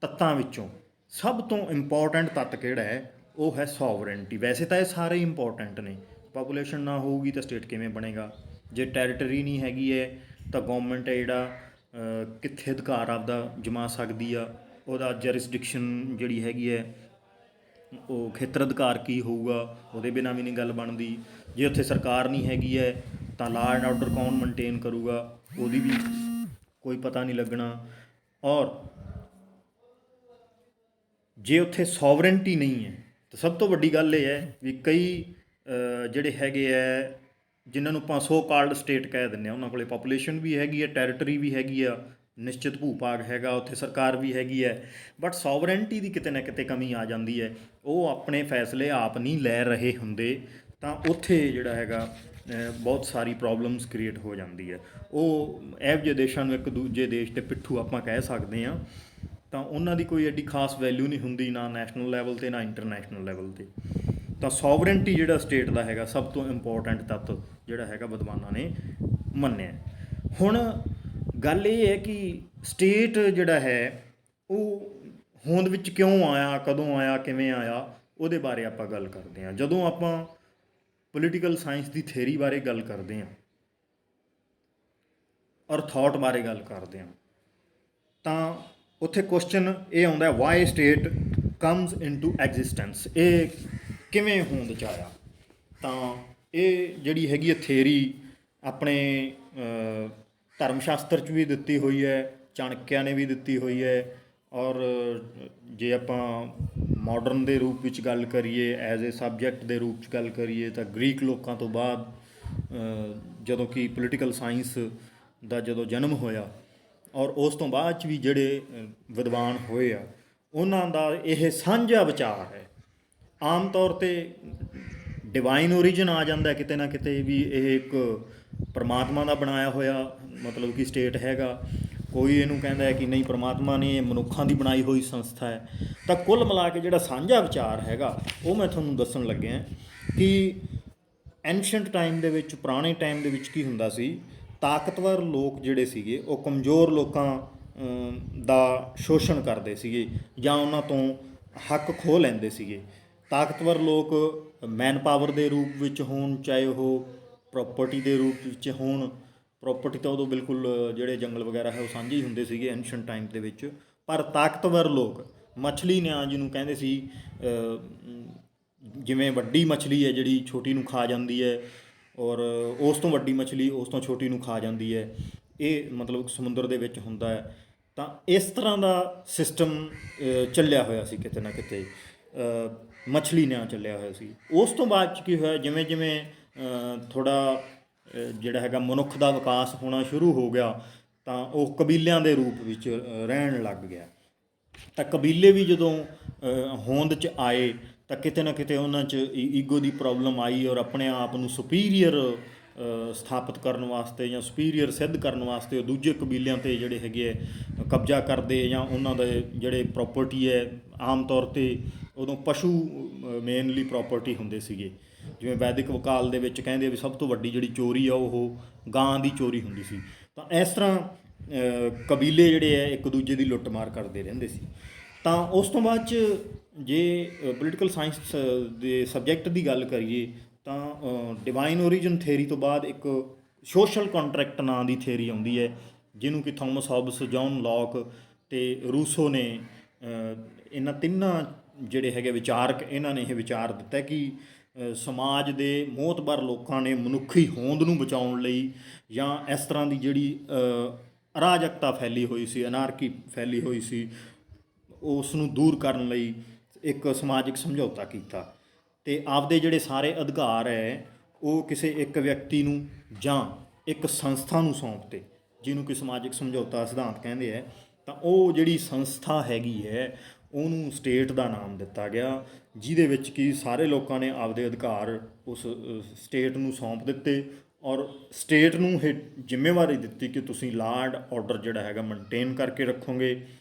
ਤੱਤਾਂ ਵਿੱਚੋਂ ਸਭ ਤੋਂ ਇੰਪੋਰਟੈਂਟ ਤੱਤ ਕਿਹੜਾ ਹੈ? ਉਹ ਹੈ ਸੋਵਰੇਨਟੀ। ਵੈਸੇ ਤਾਂ ਇਹ ਸਾਰੇ ਇੰਪੋਰਟੈਂਟ ਨੇ, ਪਾਪੂਲੇਸ਼ਨ ਨਾ ਹੋਊਗੀ ਤਾਂ ਸਟੇਟ ਕਿਵੇਂ ਬਣੇਗਾ? ਜੇ ਟੈਰੀਟਰੀ ਨਹੀਂ ਹੈਗੀ ਹੈ ਤਾਂ ਗੌਰਮੈਂਟ ਹੈ ਜਿਹੜਾ ਕਿੱਥੇ ਅਧਿਕਾਰ ਆਪਦਾ ਜਮਾ ਸਕਦੀ ਆ, ਉਹਦਾ ਜਰਿਸਡਿਕਸ਼ਨ ਜਿਹੜੀ ਹੈਗੀ ਹੈ ਉਹ ਖੇਤਰ ਅਧਿਕਾਰ ਕੀ ਹੋਊਗਾ, ਉਹਦੇ ਬਿਨਾਂ ਵੀ ਨਹੀਂ ਗੱਲ ਬਣਦੀ। ਜੇ ਉੱਥੇ ਸਰਕਾਰ ਨਹੀਂ ਹੈਗੀ ਹੈ ਤਾਂ ਲਾਅ ਐਂਡ ਆਰਡਰ ਕੌਣ ਮੇਨਟੇਨ ਕਰੂਗਾ, ਉਹਦੀ ਵੀ ਕੋਈ ਪਤਾ ਨਹੀਂ ਲੱਗਣਾ। ਔਰ ਜੇ ਉੱਥੇ ਸੋਵਰੇਨਟੀ ਨਹੀਂ ਹੈ ਤਾਂ ਸਭ ਤੋਂ ਵੱਡੀ ਗੱਲ ਇਹ ਹੈ ਵੀ ਕਈ ਜਿਹੜੇ ਹੈਗੇ ਹੈ ਜਿਨ੍ਹਾਂ ਨੂੰ ਆਪਾਂ ਸੋ ਕਾਲਡ ਸਟੇਟ ਕਹਿ ਦਿੰਦੇ ਹਾਂ, ਉਹਨਾਂ ਕੋਲ ਪਾਪੂਲੇਸ਼ਨ ਵੀ ਹੈਗੀ ਹੈ, ਟੈਰੀਟਰੀ ਵੀ ਹੈਗੀ ਆ, ਨਿਸ਼ਚਿਤ ਭੂ ਭਾਗ ਹੈਗਾ, ਉੱਥੇ ਸਰਕਾਰ ਵੀ ਹੈਗੀ ਹੈ, ਬਟ ਸੋਵਰੇਨਟੀ ਦੀ ਕਿਤੇ ਨਾ ਕਿਤੇ ਕਮੀ ਆ ਜਾਂਦੀ ਹੈ। ਉਹ ਆਪਣੇ ਫੈਸਲੇ ਆਪ ਨਹੀਂ ਲੈ ਰਹੇ ਹੁੰਦੇ, ਤਾਂ ਉੱਥੇ ਜਿਹੜਾ ਹੈਗਾ ਬਹੁਤ ਸਾਰੀ ਪ੍ਰੋਬਲਮਸ ਕ੍ਰੀਏਟ ਹੋ ਜਾਂਦੀ ਹੈ। ਉਹ ਇਹੋ ਜਿਹੇ ਦੇਸ਼ਾਂ ਨੂੰ ਇੱਕ ਦੂਜੇ ਦੇਸ਼ ਦੇ ਪਿੱਠੂ ਆਪਾਂ ਕਹਿ ਸਕਦੇ ਹਾਂ, ਤਾਂ ਉਹਨਾਂ ਦੀ ਕੋਈ ਐਡੀ ਖਾਸ ਵੈਲਿਊ ਨਹੀਂ ਹੁੰਦੀ, ਨਾ ਨੈਸ਼ਨਲ ਲੈਵਲ 'ਤੇ ਨਾ ਇੰਟਰਨੈਸ਼ਨਲ ਲੈਵਲ 'ਤੇ। ਤਾਂ ਸੋਵਰਨਟੀ ਜਿਹੜਾ ਸਟੇਟ ਦਾ ਹੈਗਾ ਸਭ ਤੋਂ ਇੰਪੋਰਟੈਂਟ ਤੱਤ ਜਿਹੜਾ ਹੈਗਾ ਵਿਦਵਾਨਾਂ ਨੇ ਮੰਨਿਆ। ਹੁਣ ਗੱਲ ਇਹ ਹੈ ਕਿ ਸਟੇਟ ਜਿਹੜਾ ਹੈ ਉਹ ਹੋਂਦ ਵਿੱਚ ਕਿਉਂ ਆਇਆ, ਕਦੋਂ ਆਇਆ, ਕਿਵੇਂ ਆਇਆ, ਉਹਦੇ ਬਾਰੇ ਆਪਾਂ ਗੱਲ ਕਰਦੇ ਹਾਂ। ਜਦੋਂ ਆਪਾਂ ਪੋਲੀਟੀਕਲ ਸਾਇੰਸ ਦੀ ਥਿਊਰੀ ਬਾਰੇ ਗੱਲ ਕਰਦੇ ਹਾਂ ਔਰ ਥਾਟ ਬਾਰੇ ਗੱਲ ਕਰਦੇ ਹਾਂ, ਤਾਂ ਉੱਥੇ ਕੁਐਸਚਨ ਇਹ ਆਉਂਦਾ, why state comes into existence, ਇਹ ਕਿਵੇਂ ਹੋਂਦ 'ਚ ਆਇਆ। ਤਾਂ ਇਹ ਜਿਹੜੀ ਹੈਗੀ ਹੈ ਥਿਊਰੀ ਆਪਣੇ ਧਰਮ ਸ਼ਾਸਤਰ 'ਚ ਵੀ ਦਿੱਤੀ ਹੋਈ ਹੈ, ਚਾਣਕਿਆ ਨੇ ਵੀ ਦਿੱਤੀ ਹੋਈ ਹੈ, ਔਰ ਜੇ ਆਪਾਂ ਮਾਡਰਨ ਦੇ ਰੂਪ ਵਿੱਚ ਗੱਲ ਕਰੀਏ, ਐਜ਼ ਏ ਸਬਜੈਕਟ ਦੇ ਰੂਪ 'ਚ ਗੱਲ ਕਰੀਏ, ਤਾਂ ਗ੍ਰੀਕ ਲੋਕਾਂ ਤੋਂ ਬਾਅਦ ਜਦੋਂ ਕਿ ਪੋਲੀਟੀਕਲ ਸਾਇੰਸ ਦਾ ਜਦੋਂ ਜਨਮ ਹੋਇਆ, ਔਰ ਉਸ ਤੋਂ ਬਾਅਦ 'ਚ ਵੀ ਜਿਹੜੇ ਵਿਦਵਾਨ ਹੋਏ ਆ, ਉਹਨਾਂ ਦਾ ਇਹ ਸਾਂਝਾ ਵਿਚਾਰ ਹੈ। ਆਮ ਤੌਰ 'ਤੇ ਡਿਵਾਈਨ ਓਰੀਜਨ ਆ ਜਾਂਦਾ ਕਿਤੇ ਨਾ ਕਿਤੇ ਵੀ, ਇਹ ਇੱਕ ਪਰਮਾਤਮਾ ਦਾ ਬਣਾਇਆ ਹੋਇਆ ਮਤਲਬ ਕਿ ਸਟੇਟ ਹੈਗਾ। ਕੋਈ ਇਹਨੂੰ ਕਹਿੰਦਾ ਹੈ ਕਿ ਨਹੀਂ, ਪਰਮਾਤਮਾ ਨੇ, ਇਹ ਮਨੁੱਖਾਂ ਦੀ ਬਣਾਈ ਹੋਈ ਸੰਸਥਾ ਹੈ। ਤਾਂ ਕੁੱਲ ਮਿਲਾ ਕੇ ਜਿਹੜਾ ਸਾਂਝਾ ਵਿਚਾਰ ਹੈਗਾ ਉਹ ਮੈਂ ਤੁਹਾਨੂੰ ਦੱਸਣ ਲੱਗਿਆ ਕਿ ਐਨਸ਼ੀਅੰਟ ਟਾਈਮ ਦੇ ਵਿੱਚ, ਪੁਰਾਣੇ ਟਾਈਮ ਦੇ ਵਿੱਚ ਕੀ ਹੁੰਦਾ ਸੀ, ਤਾਕਤਵਰ ਲੋਕ ਜਿਹੜੇ ਸੀਗੇ ਉਹ ਕਮਜ਼ੋਰ ਲੋਕਾਂ ਦਾ ਸ਼ੋਸ਼ਣ ਕਰਦੇ ਸੀਗੇ ਜਾਂ ਉਹਨਾਂ ਤੋਂ ਹੱਕ ਖੋਹ ਲੈਂਦੇ ਸੀਗੇ। ਤਾਕਤਵਰ ਲੋਕ ਮੈਨ ਪਾਵਰ ਦੇ ਰੂਪ ਵਿੱਚ ਹੋਣ, ਚਾਹੇ ਉਹ ਪ੍ਰੋਪਰਟੀ ਦੇ ਰੂਪ ਵਿੱਚ ਹੋਣ। ਪ੍ਰੋਪਰਟੀ ਤਾਂ ਉਦੋਂ ਬਿਲਕੁਲ ਜਿਹੜੇ ਜੰਗਲ ਵਗੈਰਾ ਹੈ ਉਹ ਸਾਂਝੇ ਹੀ ਹੁੰਦੇ ਸੀਗੇ ਐਨਸ਼ੀਅੰਟ ਟਾਈਮ ਦੇ ਵਿੱਚ। ਪਰ ਤਾਕਤਵਰ ਲੋਕ, ਮੱਛਲੀ ਨਿਆਂ ਜਿਹਨੂੰ ਕਹਿੰਦੇ ਸੀ, ਜਿਵੇਂ ਵੱਡੀ ਮੱਛਲੀ ਹੈ ਜਿਹੜੀ ਛੋਟੀ ਨੂੰ ਖਾ ਜਾਂਦੀ ਹੈ, ਔਰ ਉਸ ਤੋਂ ਵੱਡੀ ਮੱਛਲੀ ਉਸ ਤੋਂ ਛੋਟੀ ਨੂੰ ਖਾ ਜਾਂਦੀ ਹੈ, ਇਹ ਮਤਲਬ ਸਮੁੰਦਰ ਦੇ ਵਿੱਚ ਹੁੰਦਾ ਹੈ। ਤਾਂ ਇਸ ਤਰ੍ਹਾਂ ਦਾ ਸਿਸਟਮ ਚੱਲਿਆ ਹੋਇਆ ਸੀ ਕਿਤੇ ਨਾ ਕਿਤੇ, ਮੱਛਲੀ ਨਿਆਂ ਚੱਲਿਆ ਹੋਇਆ ਸੀ। ਉਸ ਤੋਂ ਬਾਅਦ 'ਚ ਕੀ ਹੋਇਆ, ਜਿਵੇਂ ਜਿਵੇਂ ਥੋੜ੍ਹਾ ਜਿਹੜਾ ਹੈਗਾ ਮਨੁੱਖ ਦਾ ਵਿਕਾਸ ਹੋਣਾ ਸ਼ੁਰੂ ਹੋ ਗਿਆ, ਤਾਂ ਉਹ ਕਬੀਲਿਆਂ ਦੇ ਰੂਪ ਵਿੱਚ ਰਹਿਣ ਲੱਗ ਗਿਆ। ਤਾਂ ਕਬੀਲੇ ਵੀ ਜਦੋਂ ਹੋਂਦ 'ਚ ਆਏ ਤਾਂ ਕਿਤੇ ਨਾ ਕਿਤੇ ਉਹਨਾਂ 'ਚ ਈਗੋ ਦੀ ਪ੍ਰੋਬਲਮ ਆਈ, ਔਰ ਆਪਣੇ ਆਪ ਨੂੰ ਸੁਪੀਰੀਅਰ ਸਥਾਪਿਤ ਕਰਨ ਵਾਸਤੇ ਜਾਂ ਸੁਪੀਰੀਅਰ ਸਿੱਧ ਕਰਨ ਵਾਸਤੇ ਉਹ ਦੂਜੇ ਕਬੀਲਿਆਂ 'ਤੇ ਜਿਹੜੇ ਹੈਗੇ ਹੈ ਕਬਜ਼ਾ ਕਰਦੇ, ਜਾਂ ਉਹਨਾਂ ਦੇ ਜਿਹੜੇ ਪ੍ਰੋਪਰਟੀ ਹੈ, ਆਮ ਤੌਰ 'ਤੇ ਉਦੋਂ ਪਸ਼ੂ ਮੇਨਲੀ ਪ੍ਰੋਪਰਟੀ ਹੁੰਦੇ ਸੀਗੇ। ਜਿਵੇਂ ਵੈਦਿਕ ਕਾਲ ਦੇ ਵਿੱਚ ਕਹਿੰਦੇ ਵੀ ਸਭ ਤੋਂ ਵੱਡੀ ਜਿਹੜੀ ਚੋਰੀ ਆ ਉਹ ਗਾਂ ਦੀ ਚੋਰੀ ਹੁੰਦੀ ਸੀ। ਤਾਂ ਇਸ ਤਰ੍ਹਾਂ ਕਬੀਲੇ ਜਿਹੜੇ ਹੈ ਇੱਕ ਦੂਜੇ ਦੀ ਲੁੱਟਮਾਰ ਕਰਦੇ ਰਹਿੰਦੇ ਸੀ। ਤਾਂ ਉਸ ਤੋਂ ਬਾਅਦ 'ਚ ਜੇ ਪੋਲੀਟੀਕਲ ਸਾਇੰਸ ਦੇ ਸਬਜੈਕਟ ਦੀ ਗੱਲ ਕਰੀਏ, ਤਾਂ ਡਿਵਾਈਨ ਓਰੀਜਨ ਥਿਊਰੀ ਤੋਂ ਬਾਅਦ ਇੱਕ ਸੋਸ਼ਲ ਕੰਟਰੈਕਟ ਨਾਂ ਦੀ ਥਿਊਰੀ ਆਉਂਦੀ ਹੈ, ਜਿਹਨੂੰ ਕਿ ਥੋਮਸ ਹੌਬਸ, ਜੌਨ ਲੌਕ ਅਤੇ ਰੂਸੋ ਨੇ, ਇਹਨਾਂ ਤਿੰਨਾਂ ਜਿਹੜੇ ਹੈਗੇ ਵਿਚਾਰਕ, ਇਹਨਾਂ ਨੇ ਇਹ ਵਿਚਾਰ ਦਿੱਤਾ ਕਿ ਸਮਾਜ ਦੇ ਮੋਹਤਬਰ ਲੋਕਾਂ ਨੇ ਮਨੁੱਖੀ ਹੋਂਦ ਨੂੰ ਬਚਾਉਣ ਲਈ, ਜਾਂ ਇਸ ਤਰ੍ਹਾਂ ਦੀ ਜਿਹੜੀ ਅਰਾਜਕਤਾ ਫੈਲੀ ਹੋਈ ਸੀ, ਅਨਾਰਕੀ ਫੈਲੀ ਹੋਈ ਸੀ, ਉਸ ਨੂੰ ਦੂਰ ਕਰਨ ਲਈ ਇੱਕ ਸਮਾਜਿਕ ਸਮਝੌਤਾ ਕੀਤਾ, ਅਤੇ ਆਪਦੇ ਜਿਹੜੇ ਸਾਰੇ ਅਧਿਕਾਰ ਹੈ ਉਹ ਕਿਸੇ ਇੱਕ ਵਿਅਕਤੀ ਨੂੰ ਜਾਂ ਇੱਕ ਸੰਸਥਾ ਨੂੰ ਸੌਂਪਤੇ, ਜਿਹਨੂੰ ਕਿ ਸਮਾਜਿਕ ਸਮਝੌਤਾ ਸਿਧਾਂਤ ਕਹਿੰਦੇ ਹੈ। ਤਾਂ ਉਹ ਜਿਹੜੀ ਸੰਸਥਾ ਹੈਗੀ ਹੈ ਉਹਨੂੰ ਸਟੇਟ ਦਾ ਨਾਮ ਦਿੱਤਾ ਗਿਆ, ਜਿਹਦੇ ਵਿੱਚ ਕਿ ਸਾਰੇ ਲੋਕਾਂ ਨੇ ਆਪਦੇ ਅਧਿਕਾਰ ਉਸ ਸਟੇਟ ਨੂੰ ਸੌਂਪ ਦਿੱਤੇ, ਔਰ ਸਟੇਟ ਨੂੰ ਇਹ ਜ਼ਿੰਮੇਵਾਰੀ ਦਿੱਤੀ ਕਿ ਤੁਸੀਂ ਲਾਅ ਐਂਡ ਆਰਡਰ ਜਿਹੜਾ ਹੈਗਾ ਮੇਨਟੇਨ ਕਰਕੇ ਰੱਖੋਗੇ,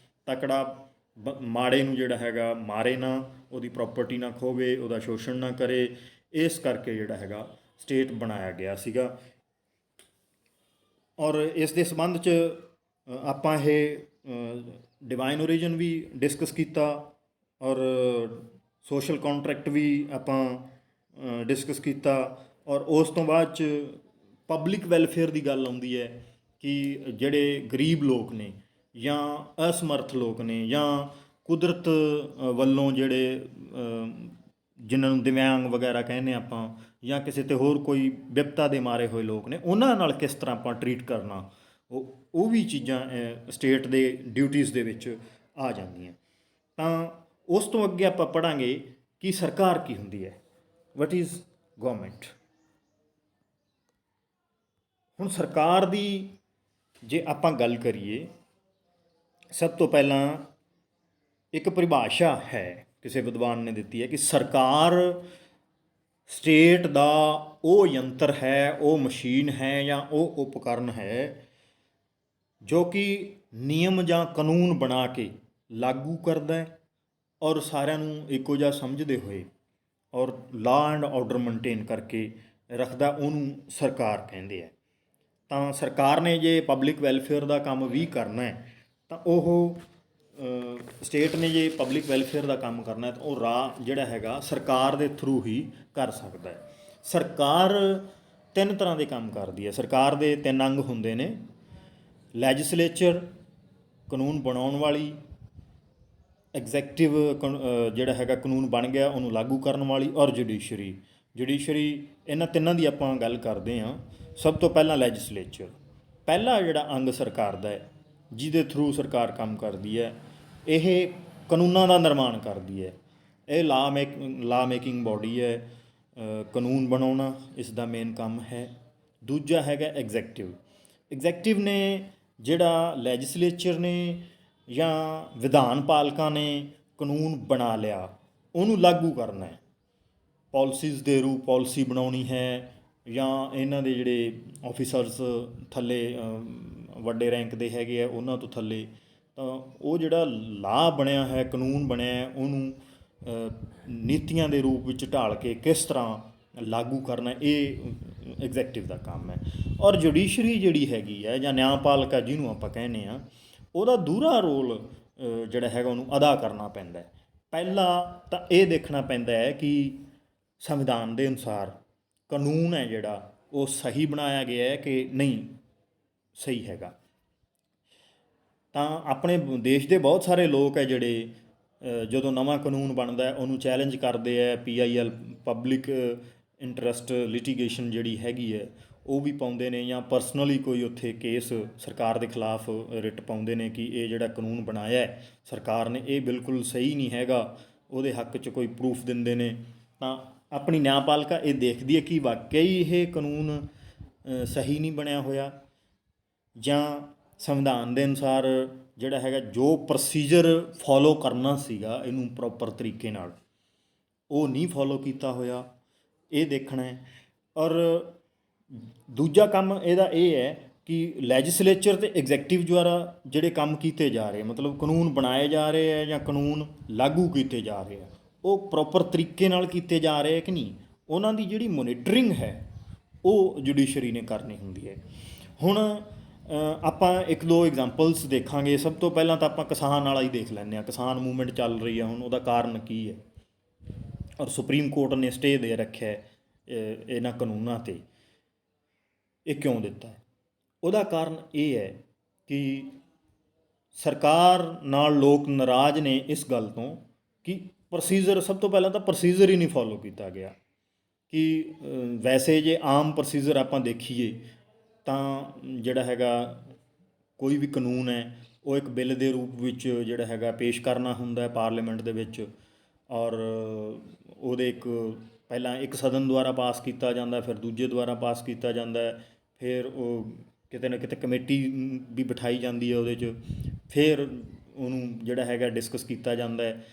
ਤਕੜਾ ਮਾੜੇ ਨੂੰ ਜਿਹੜਾ ਹੈਗਾ ਮਾਰੇ ਨਾ, ਉਹਦੀ ਪ੍ਰੋਪਰਟੀ ਨਾ ਖੋਵੇ, ਉਹਦਾ ਸ਼ੋਸ਼ਣ ਨਾ ਕਰੇ। ਇਸ ਕਰਕੇ ਜਿਹੜਾ ਹੈਗਾ ਸਟੇਟ ਬਣਾਇਆ ਗਿਆ ਸੀਗਾ। ਔਰ ਇਸ ਦੇ ਸੰਬੰਧ 'ਚ ਆਪਾਂ ਇਹ ਡਿਵਾਈਨ ਓਰੀਜਨ ਵੀ ਡਿਸਕਸ ਕੀਤਾ, ਔਰ ਸੋਸ਼ਲ ਕੰਟਰੈਕਟ ਵੀ ਆਪਾਂ ਡਿਸਕਸ ਕੀਤਾ, ਔਰ ਉਸ ਤੋਂ ਬਾਅਦ 'ਚ ਪਬਲਿਕ ਵੈਲਫੇਅਰ ਦੀ ਗੱਲ ਆਉਂਦੀ ਹੈ ਕਿ ਜਿਹੜੇ ਗਰੀਬ ਲੋਕ ਨੇ ਜਾਂ ਅਸਮਰਥ ਲੋਕ ਨੇ, ਜਾਂ ਕੁਦਰਤ ਵੱਲੋਂ ਜਿਹੜੇ ਜਿਨ੍ਹਾਂ ਨੂੰ ਦਿਵਿਆਂਗ ਵਗੈਰਾ ਕਹਿੰਦੇ ਆਪਾਂ, ਜਾਂ ਕਿਸੇ 'ਤੇ ਹੋਰ ਕੋਈ ਵਿਪਤਾ ਦੇ ਮਾਰੇ ਹੋਏ ਲੋਕ ਨੇ, ਉਹਨਾਂ ਨਾਲ ਕਿਸ ਤਰ੍ਹਾਂ ਆਪਾਂ ਟਰੀਟ ਕਰਨਾ, ਉਹ ਵੀ ਚੀਜ਼ਾਂ ਸਟੇਟ ਦੇ ਡਿਊਟੀਜ਼ ਦੇ ਵਿੱਚ ਆ ਜਾਂਦੀਆਂ। ਤਾਂ ਉਸ ਤੋਂ ਅੱਗੇ ਆਪਾਂ ਪੜ੍ਹਾਂਗੇ ਕਿ ਸਰਕਾਰ ਕੀ ਹੁੰਦੀ ਹੈ, ਵਟ ਇਜ਼ ਗੌਰਮੈਂਟ। ਹੁਣ ਸਰਕਾਰ ਦੀ ਜੇ ਆਪਾਂ ਗੱਲ ਕਰੀਏ, ਸਭ ਤੋਂ ਪਹਿਲਾਂ ਇੱਕ ਪਰਿਭਾਸ਼ਾ ਹੈ ਕਿਸੇ ਵਿਦਵਾਨ ਨੇ ਦਿੱਤੀ ਹੈ ਕਿ ਸਰਕਾਰ ਸਟੇਟ ਦਾ ਉਹ ਯੰਤਰ ਹੈ, ਉਹ ਮਸ਼ੀਨ ਹੈ ਜਾਂ ਉਹ ਉਪਕਰਨ ਹੈ ਜੋ ਕਿ ਨਿਯਮ ਜਾਂ ਕਾਨੂੰਨ ਬਣਾ ਕੇ ਲਾਗੂ ਕਰਦਾ ਹੈ ਔਰ ਸਾਰਿਆਂ ਨੂੰ ਇੱਕੋ ਜਿਹਾ ਸਮਝਦੇ ਹੋਏ ਔਰ ਲਾਅ ਐਂਡ ਆਰਡਰ ਮੇਨਟੇਨ ਕਰਕੇ ਰੱਖਦਾ, ਉਹਨੂੰ ਸਰਕਾਰ ਕਹਿੰਦੇ ਆ। ਤਾਂ ਸਰਕਾਰ ਨੇ ਜੇ ਪਬਲਿਕ ਵੈਲਫੇਅਰ ਦਾ ਕੰਮ ਵੀ ਕਰਨਾ ਹੈ ਤਾਂ ਉਹ ਸਟੇਟ ਨੇ ਜੇ ਪਬਲਿਕ ਵੈਲਫੇਅਰ ਦਾ ਕੰਮ ਕਰਨਾ ਹੈ ਤਾਂ ਉਹ ਰਾਹ ਜਿਹੜਾ ਹੈਗਾ ਸਰਕਾਰ ਦੇ ਥਰੂ ਹੀ ਕਰ ਸਕਦਾ ਹੈ। ਸਰਕਾਰ ਤਿੰਨ ਤਰ੍ਹਾਂ ਦੇ ਕੰਮ ਕਰਦੀ ਹੈ। ਸਰਕਾਰ ਦੇ ਤਿੰਨ ਅੰਗ ਹੁੰਦੇ ਨੇ: ਲੈਜਿਸਲੇਚਰ ਕਾਨੂੰਨ ਬਣਾਉਣ ਵਾਲੀ, ਐਗਜ਼ੈਕਟਿਵ ਜਿਹੜਾ ਹੈਗਾ ਕਾਨੂੰਨ ਬਣ ਗਿਆ ਉਹਨੂੰ ਲਾਗੂ ਕਰਨ ਵਾਲੀ, ਔਰ ਜੁਡੀਸ਼ਰੀ। ਇਹਨਾਂ ਤਿੰਨਾਂ ਦੀ ਆਪਾਂ ਗੱਲ ਕਰਦੇ ਹਾਂ। ਸਭ ਤੋਂ ਪਹਿਲਾਂ ਲੈਜਿਸਲੇਚਰ, ਪਹਿਲਾ ਜਿਹੜਾ ਅੰਗ ਸਰਕਾਰ ਦਾ ਹੈ ਜਿਹਦੇ ਥਰੂ ਸਰਕਾਰ ਕੰਮ ਕਰਦੀ ਹੈ, ਇਹ ਕਾਨੂੰਨਾਂ ਦਾ ਨਿਰਮਾਣ ਕਰਦੀ ਹੈ। ਇਹ ਲਾ ਮੇਕਿੰਗ ਬਾਡੀ ਹੈ, ਕਾਨੂੰਨ ਬਣਾਉਣਾ ਇਸ ਦਾ ਮੇਨ ਕੰਮ ਹੈ। ਦੂਜਾ ਹੈਗਾ ਐਗਜ਼ੈਕਟਿਵ ਨੇ ਜਿਹੜਾ ਲੈਜਿਸਲੇਚਰ ਨੇ ਜਾਂ ਵਿਧਾਨ ਪਾਲਕਾਂ ਨੇ ਕਾਨੂੰਨ ਬਣਾ ਲਿਆ ਉਹਨੂੰ ਲਾਗੂ ਕਰਨਾ ਹੈ। ਪਾਲਿਸੀਜ਼ ਦੇ ਰੂਪ ਪਾਲਿਸੀ ਬਣਾਉਣੀ ਹੈ ਜਾਂ ਇਹਨਾਂ ਦੇ ਜਿਹੜੇ ਆਫੀਸਰਸ ਥੱਲੇ ਵੱਡੇ ਰੈਂਕ ਦੇ ਹੈਗੇ ਆ ਉਹਨਾਂ ਤੋਂ ਥੱਲੇ, ਤਾਂ ਉਹ ਜਿਹੜਾ ਲਾਅ ਬਣਿਆ ਹੈ, ਕਾਨੂੰਨ ਬਣਿਆ ਹੈ, ਉਹਨੂੰ ਨੀਤੀਆਂ ਦੇ ਰੂਪ ਵਿੱਚ ਢਾਲ ਕੇ ਕਿਸ ਤਰ੍ਹਾਂ ਲਾਗੂ ਕਰਨਾ, ਇਹ ਐਗਜ਼ੈਕਟਿਵ ਦਾ ਕੰਮ ਹੈ। ਔਰ ਜੁਡੀਸ਼ਰੀ ਜਿਹੜੀ ਹੈਗੀ ਹੈ ਜਾਂ ਨਿਆਂਪਾਲਕਾ ਜਿਹਨੂੰ ਆਪਾਂ ਕਹਿੰਦੇ ਹਾਂ, ਉਹਦਾ ਦੂਹਰਾ ਰੋਲ ਜਿਹੜਾ ਹੈਗਾ ਉਹਨੂੰ ਅਦਾ ਕਰਨਾ ਪੈਂਦਾ ਹੈ। ਪਹਿਲਾ ਤਾਂ ਇਹ ਦੇਖਣਾ ਪੈਂਦਾ ਹੈ ਕਿ ਸੰਵਿਧਾਨ ਦੇ ਅਨੁਸਾਰ ਕਾਨੂੰਨ ਹੈ ਜਿਹੜਾ ਉਹ ਸਹੀ ਬਣਾਇਆ ਗਿਆ ਹੈ ਕਿ ਨਹੀਂ ਸਹੀ ਹੈਗਾ। ਤਾਂ ਆਪਣੇ ਦੇਸ਼ ਦੇ ਬਹੁਤ ਸਾਰੇ ਲੋਕ ਹੈ ਜਿਹੜੇ ਜਦੋਂ ਨਵਾਂ ਕਾਨੂੰਨ ਬਣਦਾ ਉਹਨੂੰ ਚੈਲੰਜ ਕਰਦੇ ਹੈ। PIL ਪਬਲਿਕ ਇੰਟਰਸਟ ਲਿਟੀਗੇਸ਼ਨ ਜਿਹੜੀ ਹੈਗੀ ਹੈ ਉਹ ਵੀ ਪਾਉਂਦੇ ਨੇ, ਜਾਂ ਪਰਸਨਲੀ ਕੋਈ ਉੱਥੇ ਕੇਸ ਸਰਕਾਰ ਦੇ ਖਿਲਾਫ ਰਿਟ ਪਾਉਂਦੇ ਨੇ ਕਿ ਇਹ ਜਿਹੜਾ ਕਾਨੂੰਨ ਬਣਾਇਆ ਹੈ ਸਰਕਾਰ ਨੇ ਇਹ ਬਿਲਕੁਲ ਸਹੀ ਨਹੀਂ ਹੈਗਾ, ਉਹਦੇ ਹੱਕ 'ਚ ਕੋਈ ਪ੍ਰੂਫ ਦਿੰਦੇ ਨੇ। ਤਾਂ ਆਪਣੀ ਨਿਆਂਪਾਲਿਕਾ ਇਹ ਦੇਖਦੀ ਹੈ ਕਿ ਵਾਕਈ ਇਹ ਕਾਨੂੰਨ ਸਹੀ ਨਹੀਂ ਬਣਿਆ ਹੋਇਆ, ਜਾਂ ਸੰਵਿਧਾਨ ਦੇ ਅਨੁਸਾਰ ਜਿਹੜਾ ਹੈਗਾ ਜੋ ਪ੍ਰੋਸੀਜਰ ਫੋਲੋ ਕਰਨਾ ਸੀਗਾ ਇਹਨੂੰ ਪ੍ਰੋਪਰ ਤਰੀਕੇ ਨਾਲ ਉਹ ਨਹੀਂ ਫੋਲੋ ਕੀਤਾ ਹੋਇਆ, ਇਹ ਦੇਖਣਾ ਹੈ। ਔਰ ਦੂਜਾ ਕੰਮ ਇਹਦਾ ਇਹ ਹੈ ਕਿ ਲੈਜਿਸਲੇਚਰ ਅਤੇ ਐਗਜ਼ੈਕਟਿਵ ਦੁਆਰਾ ਜਿਹੜੇ ਕੰਮ ਕੀਤੇ ਜਾ ਰਹੇ, ਮਤਲਬ ਕਾਨੂੰਨ ਬਣਾਏ ਜਾ ਰਹੇ ਹੈ ਜਾਂ ਕਾਨੂੰਨ ਲਾਗੂ ਕੀਤੇ ਜਾ ਰਹੇ ਆ, ਉਹ ਪ੍ਰੋਪਰ ਤਰੀਕੇ ਨਾਲ ਕੀਤੇ ਜਾ ਰਹੇ ਕਿ ਨਹੀਂ, ਉਹਨਾਂ ਦੀ ਜਿਹੜੀ ਮੋਨੀਟਰਿੰਗ ਹੈ ਉਹ ਜੁਡੀਸ਼ਰੀ ਨੇ ਕਰਨੀ ਹੁੰਦੀ ਹੈ। ਹੁਣ ਆਪਾਂ ਇੱਕ ਦੋ ਐਗਜ਼ਾਮਪਲਸ ਦੇਖਾਂਗੇ। ਸਭ ਤੋਂ ਪਹਿਲਾਂ ਤਾਂ ਆਪਾਂ ਕਿਸਾਨ ਵਾਲਾ ਹੀ ਦੇਖ ਲੈਂਦੇ ਹਾਂ। ਕਿਸਾਨ ਮੂਵਮੈਂਟ ਚੱਲ ਰਹੀ ਹੈ ਹੁਣ, ਉਹਦਾ ਕਾਰਨ ਕੀ ਹੈ ਔਰ ਸੁਪਰੀਮ ਕੋਰਟ ਨੇ ਸਟੇ ਦੇ ਰੱਖਿਆ ਇਹਨਾਂ ਕਾਨੂੰਨਾਂ 'ਤੇ, ਇਹ ਕਿਉਂ ਦਿੱਤਾ ਹੈ? ਉਹਦਾ ਕਾਰਨ ਇਹ ਹੈ ਕਿ ਸਰਕਾਰ ਨਾਲ ਲੋਕ ਨਾਰਾਜ਼ ਨੇ ਇਸ ਗੱਲ ਤੋਂ ਕਿ ਪ੍ਰੋਸੀਜਰ, ਸਭ ਤੋਂ ਪਹਿਲਾਂ ਤਾਂ ਪ੍ਰੋਸੀਜਰ ਹੀ ਨਹੀਂ ਫੋਲੋ ਕੀਤਾ ਗਿਆ। ਕਿ ਵੈਸੇ ਜੇ ਆਮ ਪ੍ਰੋਸੀਜਰ ਆਪਾਂ ਦੇਖੀਏ ਤਾਂ ਜਿਹੜਾ ਹੈਗਾ ਕੋਈ ਵੀ ਕਾਨੂੰਨ ਹੈ ਉਹ ਇੱਕ ਬਿੱਲ ਦੇ ਰੂਪ ਵਿੱਚ ਜਿਹੜਾ ਹੈਗਾ ਪੇਸ਼ ਕਰਨਾ ਹੁੰਦਾ ਹੈ ਪਾਰਲੀਮੈਂਟ ਦੇ ਵਿੱਚ, ਔਰ ਉਹਦੇ ਪਹਿਲਾਂ ਇੱਕ ਸਦਨ ਦੁਆਰਾ ਪਾਸ ਕੀਤਾ ਜਾਂਦਾ, ਫਿਰ ਦੂਜੇ ਦੁਆਰਾ ਪਾਸ ਕੀਤਾ ਜਾਂਦਾ, ਫਿਰ ਉਹ ਕਿਤੇ ਨਾ ਕਿਤੇ ਕਮੇਟੀ ਵੀ ਬਿਠਾਈ ਜਾਂਦੀ ਹੈ ਉਹਦੇ 'ਚ, ਫਿਰ ਉਹਨੂੰ ਜਿਹੜਾ ਹੈਗਾ ਡਿਸਕਸ ਕੀਤਾ ਜਾਂਦਾ ਹੈ,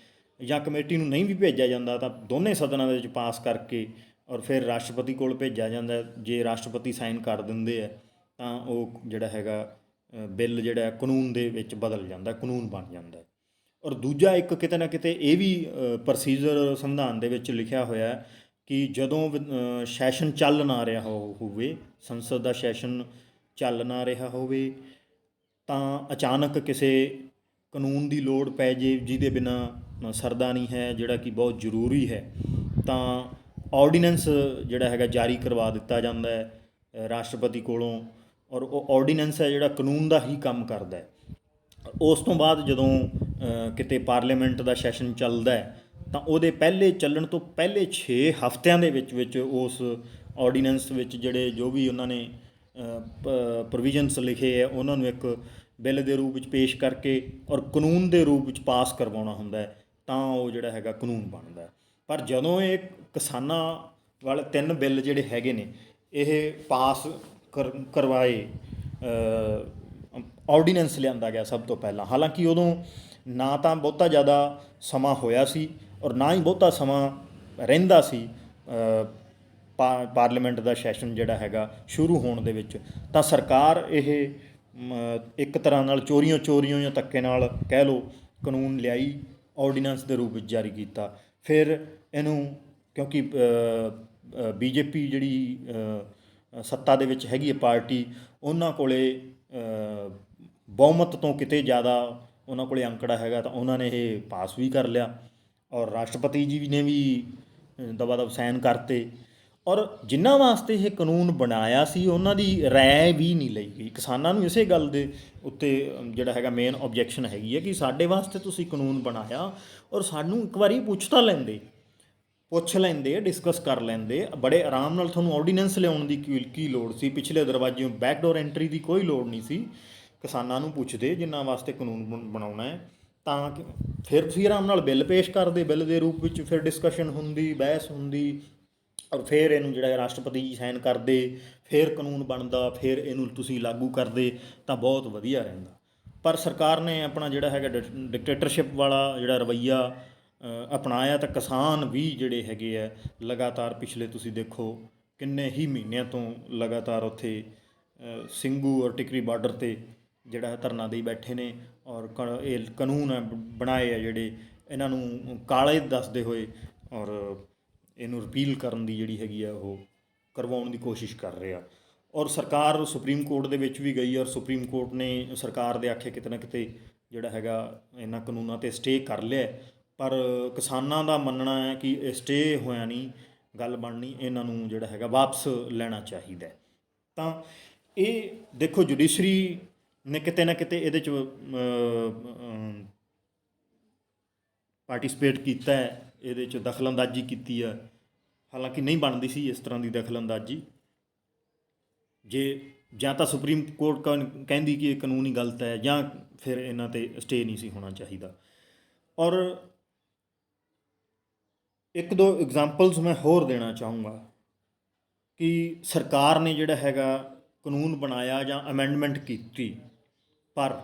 ਜਾਂ ਕਮੇਟੀ ਨੂੰ ਨਹੀਂ ਵੀ ਭੇਜਿਆ ਜਾਂਦਾ ਤਾਂ ਦੋਨੇ ਸਦਨਾਂ ਦੇ ਵਿੱਚ ਪਾਸ ਕਰਕੇ ਔਰ ਫਿਰ ਰਾਸ਼ਟਰਪਤੀ ਕੋਲ ਭੇਜਿਆ ਜਾਂਦਾ। ਜੇ ਰਾਸ਼ਟਰਪਤੀ ਸਾਈਨ ਕਰ ਦਿੰਦੇ ਆ ਤਾਂ ਉਹ ਜਿਹੜਾ ਹੈਗਾ ਬਿੱਲ ਜਿਹੜਾ ਕਾਨੂੰਨ ਦੇ ਵਿੱਚ ਬਦਲ ਜਾਂਦਾ, ਕਾਨੂੰਨ ਬਣ ਜਾਂਦਾ। ਔਰ ਦੂਜਾ ਇੱਕ ਕਿਤੇ ਨਾ ਕਿਤੇ ਇਹ ਵੀ ਪ੍ਰੋਸੀਜਰ ਸੰਵਿਧਾਨ ਦੇ ਵਿੱਚ ਲਿਖਿਆ ਹੋਇਆ ਕਿ ਜਦੋਂ ਸੈਸ਼ਨ ਚੱਲ ਨਾ ਰਿਹਾ ਹੋਵੇ, ਸੰਸਦ ਦਾ ਸੈਸ਼ਨ ਚੱਲ ਨਾ ਰਿਹਾ ਹੋਵੇ, ਤਾਂ ਅਚਾਨਕ ਕਿਸੇ ਕਾਨੂੰਨ ਦੀ ਲੋੜ ਪੈ ਜੇ ਜਿਹਦੇ ਬਿਨਾਂ ਸਰਦਾ ਨਹੀਂ ਹੈ, ਜਿਹੜਾ ਕਿ ਬਹੁਤ ਜ਼ਰੂਰੀ ਹੈ, ਤਾਂ ਆਰਡੀਨੈਂਸ ਜਿਹੜਾ ਹੈਗਾ ਜਾਰੀ ਕਰਵਾ ਦਿੱਤਾ ਜਾਂਦਾ ਹੈ ਰਾਸ਼ਟਰਪਤੀ ਕੋਲੋਂ, ਔਰ ਉਹ ਆਰਡੀਨੈਂਸ ਹੈ ਜਿਹੜਾ ਕਾਨੂੰਨ ਦਾ ਹੀ ਕੰਮ ਕਰਦਾ ਹੈ। ਉਸ ਤੋਂ ਬਾਅਦ ਜਦੋਂ ਕਿਤੇ ਪਾਰਲੀਮੈਂਟ ਦਾ ਸੈਸ਼ਨ ਚੱਲਦਾ ਹੈ ਤਾਂ ਉਹਦੇ ਪਹਿਲੇ ਚੱਲਣ ਤੋਂ ਪਹਿਲੇ 6 ਹਫ਼ਤਿਆਂ ਦੇ ਵਿੱਚ ਉਸ ਆਰਡੀਨੈਂਸ ਵਿੱਚ ਜਿਹੜੇ ਜੋ ਵੀ ਉਹਨਾਂ ਨੇ ਪ੍ਰੋਵੀਜ਼ਨਸ ਲਿਖੇ ਹੈ ਉਹਨਾਂ ਨੂੰ ਇੱਕ ਬਿੱਲ ਦੇ ਰੂਪ ਵਿੱਚ ਪੇਸ਼ ਕਰਕੇ ਔਰ ਕਾਨੂੰਨ ਦੇ ਰੂਪ ਵਿੱਚ ਪਾਸ ਕਰਵਾਉਣਾ ਹੁੰਦਾ ਹੈ, ਤਾਂ ਉਹ ਜਿਹੜਾ ਹੈਗਾ ਕਾਨੂੰਨ ਬਣਦਾ। ਪਰ ਜਦੋਂ ਇਹ ਕਿਸਾਨਾਂ ਵਾਲੇ 3 ਬਿੱਲ ਜਿਹੜੇ ਹੈਗੇ ਨੇ ਇਹ ਪਾਸ ਕਰਵਾਏ, ਆਰਡੀਨੈਂਸ ਲਿਆਂਦਾ ਗਿਆ ਸਭ ਤੋਂ ਪਹਿਲਾਂ, ਹਾਲਾਂਕਿ ਉਦੋਂ ਨਾ ਤਾਂ ਬਹੁਤਾ ਜ਼ਿਆਦਾ ਸਮਾਂ ਹੋਇਆ ਸੀ ਔਰ ਨਾ ਹੀ ਬਹੁਤਾ ਸਮਾਂ ਰਹਿੰਦਾ ਸੀ ਪਾਰਲੀਮੈਂਟ ਦਾ ਸੈਸ਼ਨ ਜਿਹੜਾ ਹੈਗਾ ਸ਼ੁਰੂ ਹੋਣ ਦੇ ਵਿੱਚ, ਤਾਂ ਸਰਕਾਰ ਇਹ ਇੱਕ ਤਰ੍ਹਾਂ ਨਾਲ ਚੋਰੀਆਂ ਜਾਂ ਧੱਕੇ ਨਾਲ ਕਹਿ ਲਓ ਕਾਨੂੰਨ ਲਿਆਈ, ਆਰਡੀਨੈਂਸ ਦੇ ਰੂਪ ਵਿੱਚ ਜਾਰੀ ਕੀਤਾ। ਫਿਰ ਇਹਨੂੰ ਕਿਉਂਕਿ ਬੀਜੇਪੀ ਜਿਹੜੀ ਸੱਤਾ ਦੇ ਵਿੱਚ ਹੈਗੀ ਹੈ ਪਾਰਟੀ, ਉਹਨਾਂ ਕੋਲੇ ਬਹੁਮਤ ਤੋਂ ਕਿਤੇ ਜ਼ਿਆਦਾ ਉਹਨਾਂ ਕੋਲੇ ਅੰਕੜਾ ਹੈਗਾ, ਤਾਂ ਉਹਨਾਂ ਨੇ ਇਹ ਪਾਸ ਵੀ ਕਰ ਲਿਆ ਔਰ ਰਾਸ਼ਟਰਪਤੀ ਜੀ ਨੇ ਵੀ ਦਬਾ ਦਬ ਸਾਈਨ ਕਰਤੇ। ਔਰ ਜਿਨ੍ਹਾਂ ਵਾਸਤੇ ਇਹ ਕਾਨੂੰਨ ਬਣਾਇਆ ਸੀ ਉਹਨਾਂ ਦੀ ਰਾਏ ਵੀ ਨਹੀਂ ਲਈ ਗਈ। ਕਿਸਾਨਾਂ ਨੂੰ ਇਸੇ ਗੱਲ ਦੇ ਉੱਤੇ ਜਿਹੜਾ ਹੈਗਾ ਮੇਨ ਓਬਜੈਕਸ਼ਨ ਹੈਗੀ ਹੈ ਕਿ ਸਾਡੇ ਵਾਸਤੇ ਤੁਸੀਂ ਕਾਨੂੰਨ ਬਣਾਇਆ ਔਰ ਸਾਨੂੰ ਇੱਕ ਵਾਰੀ ਪੁੱਛ ਲੈਂਦੇ, ਡਿਸਕਸ ਕਰ ਲੈਂਦੇ, ਬੜੇ ਆਰਾਮ ਨਾਲ ਤੁਹਾਨੂੰ ਆਰਡੀਨੈਂਸ ਲਿਆਉਣ ਦੀ ਕੀ ਲੋੜ ਸੀ? ਪਿਛਲੇ ਦਰਵਾਜ਼ਿਓਂ ਬੈਕਡੋਰ ਐਂਟਰੀ ਦੀ ਕੋਈ ਲੋੜ ਨਹੀਂ ਸੀ। ਕਿਸਾਨਾਂ ਨੂੰ ਪੁੱਛਦੇ ਜਿਨ੍ਹਾਂ ਵਾਸਤੇ ਕਾਨੂੰਨ ਬਣਾਉਣਾ ਹੈ, ਤਾਂ ਫਿਰ ਤੁਸੀਂ ਆਰਾਮ ਨਾਲ ਬਿੱਲ ਪੇਸ਼ ਕਰਦੇ, ਬਿੱਲ ਦੇ ਰੂਪ ਵਿੱਚ ਫਿਰ ਡਿਸਕਸ਼ਨ ਹੁੰਦੀ, ਬਹਿਸ ਹੁੰਦੀ, ਔਰ ਫਿਰ ਇਹਨੂੰ ਜਿਹੜਾ ਰਾਸ਼ਟਰਪਤੀ ਜੀ ਸਾਈਨ ਕਰਦੇ, ਫਿਰ ਕਾਨੂੰਨ ਬਣਦਾ, ਫਿਰ ਇਹਨੂੰ ਤੁਸੀਂ ਲਾਗੂ ਕਰਦੇ ਤਾਂ ਬਹੁਤ ਵਧੀਆ ਰਹਿੰਦਾ। ਪਰ ਸਰਕਾਰ ਨੇ ਆਪਣਾ ਜਿਹੜਾ ਹੈਗਾ ਡਿਕਟੇਟਰਸ਼ਿਪ ਵਾਲਾ ਜਿਹੜਾ ਰਵੱਈਆ ਅਪਣਾਇਆ, ਤਾਂ ਕਿਸਾਨ ਵੀ ਜਿਹੜੇ ਹੈਗੇ ਆ ਲਗਾਤਾਰ ਪਿਛਲੇ ਤੁਸੀਂ ਦੇਖੋ ਕਿੰਨੇ ਹੀ ਮਹੀਨਿਆਂ ਤੋਂ ਲਗਾਤਾਰ ਉੱਥੇ ਸਿੰਘੂ ਔਰ ਟਿਕਰੀ ਬਾਰਡਰ 'ਤੇ ਜਿਹੜਾ ਧਰਨਾ ਦੇਈ ਬੈਠੇ ਨੇ। ਔਰ ਇਹ ਕਾਨੂੰਨ ਬਣਾਏ ਆ ਜਿਹੜੇ, ਇਹਨਾਂ ਨੂੰ ਕਾਲੇ ਦੱਸਦੇ ਹੋਏ ਔਰ ਇਹਨੂੰ ਰਿਪੀਲ ਕਰਨ ਦੀ ਜਿਹੜੀ ਹੈਗੀ ਆ ਉਹ ਕਰਵਾਉਣ ਦੀ ਕੋਸ਼ਿਸ਼ ਕਰ ਰਹੇ ਆ। ਔਰ ਸਰਕਾਰ ਸੁਪਰੀਮ ਕੋਰਟ ਦੇ ਵਿੱਚ ਵੀ ਗਈ ਔਰ ਸੁਪਰੀਮ ਕੋਰਟ ਨੇ ਸਰਕਾਰ ਦੇ ਆਖੇ ਕਿਤੇ ਨਾ ਕਿਤੇ ਜਿਹੜਾ ਹੈਗਾ ਇਹਨਾਂ ਕਾਨੂੰਨਾਂ 'ਤੇ ਸਟੇ ਕਰ ਲਿਆ। ਪਰ ਕਿਸਾਨਾਂ ਦਾ ਮੰਨਣਾ ਹੈ ਕਿ ਇਹ ਸਟੇ ਹੋਇਆ ਨਹੀਂ, ਗੱਲ ਬਣਨੀ, ਇਹਨਾਂ ਨੂੰ ਜਿਹੜਾ ਹੈਗਾ ਵਾਪਸ ਲੈਣਾ ਚਾਹੀਦਾ। ਤਾਂ ਇਹ ਦੇਖੋ ਜੁਡੀਸ਼ਰੀ ਨੇ ਕਿਤੇ ਨਾ ਕਿਤੇ ਇਹਦੇ 'ਚ ਪਾਰਟੀਸਪੇਟ ਕੀਤਾ ਹੈ, ਇਹਦੇ 'ਚ ਦਖਲਅੰਦਾਜ਼ੀ ਕੀਤੀ ਆ। ਹਾਲਾਂਕਿ ਨਹੀਂ ਬਣਦੀ ਸੀ ਇਸ ਤਰ੍ਹਾਂ ਦੀ ਦਖਲਅੰਦਾਜ਼ੀ। ਜੇ ਜਾਂ ਤਾਂ ਸੁਪਰੀਮ ਕੋਰਟ ਕਹਿੰਦੀ ਕਿ ਇਹ ਕਾਨੂੰਨ ਹੀ ਗਲਤ ਹੈ, ਜਾਂ ਫਿਰ ਇਹਨਾਂ 'ਤੇ ਸਟੇ ਨਹੀਂ ਸੀ ਹੋਣਾ ਚਾਹੀਦਾ। ਔਰ ਇੱਕ ਦੋ ਐਗਜ਼ਾਮਪਲਸ ਮੈਂ ਹੋਰ ਦੇਣਾ ਚਾਹੂੰਗਾ ਕਿ ਸਰਕਾਰ ਨੇ ਜਿਹੜਾ ਹੈਗਾ ਕਾਨੂੰਨ ਬਣਾਇਆ ਜਾਂ ਅਮੈਂਡਮੈਂਟ ਕੀਤੀ, ਪਰ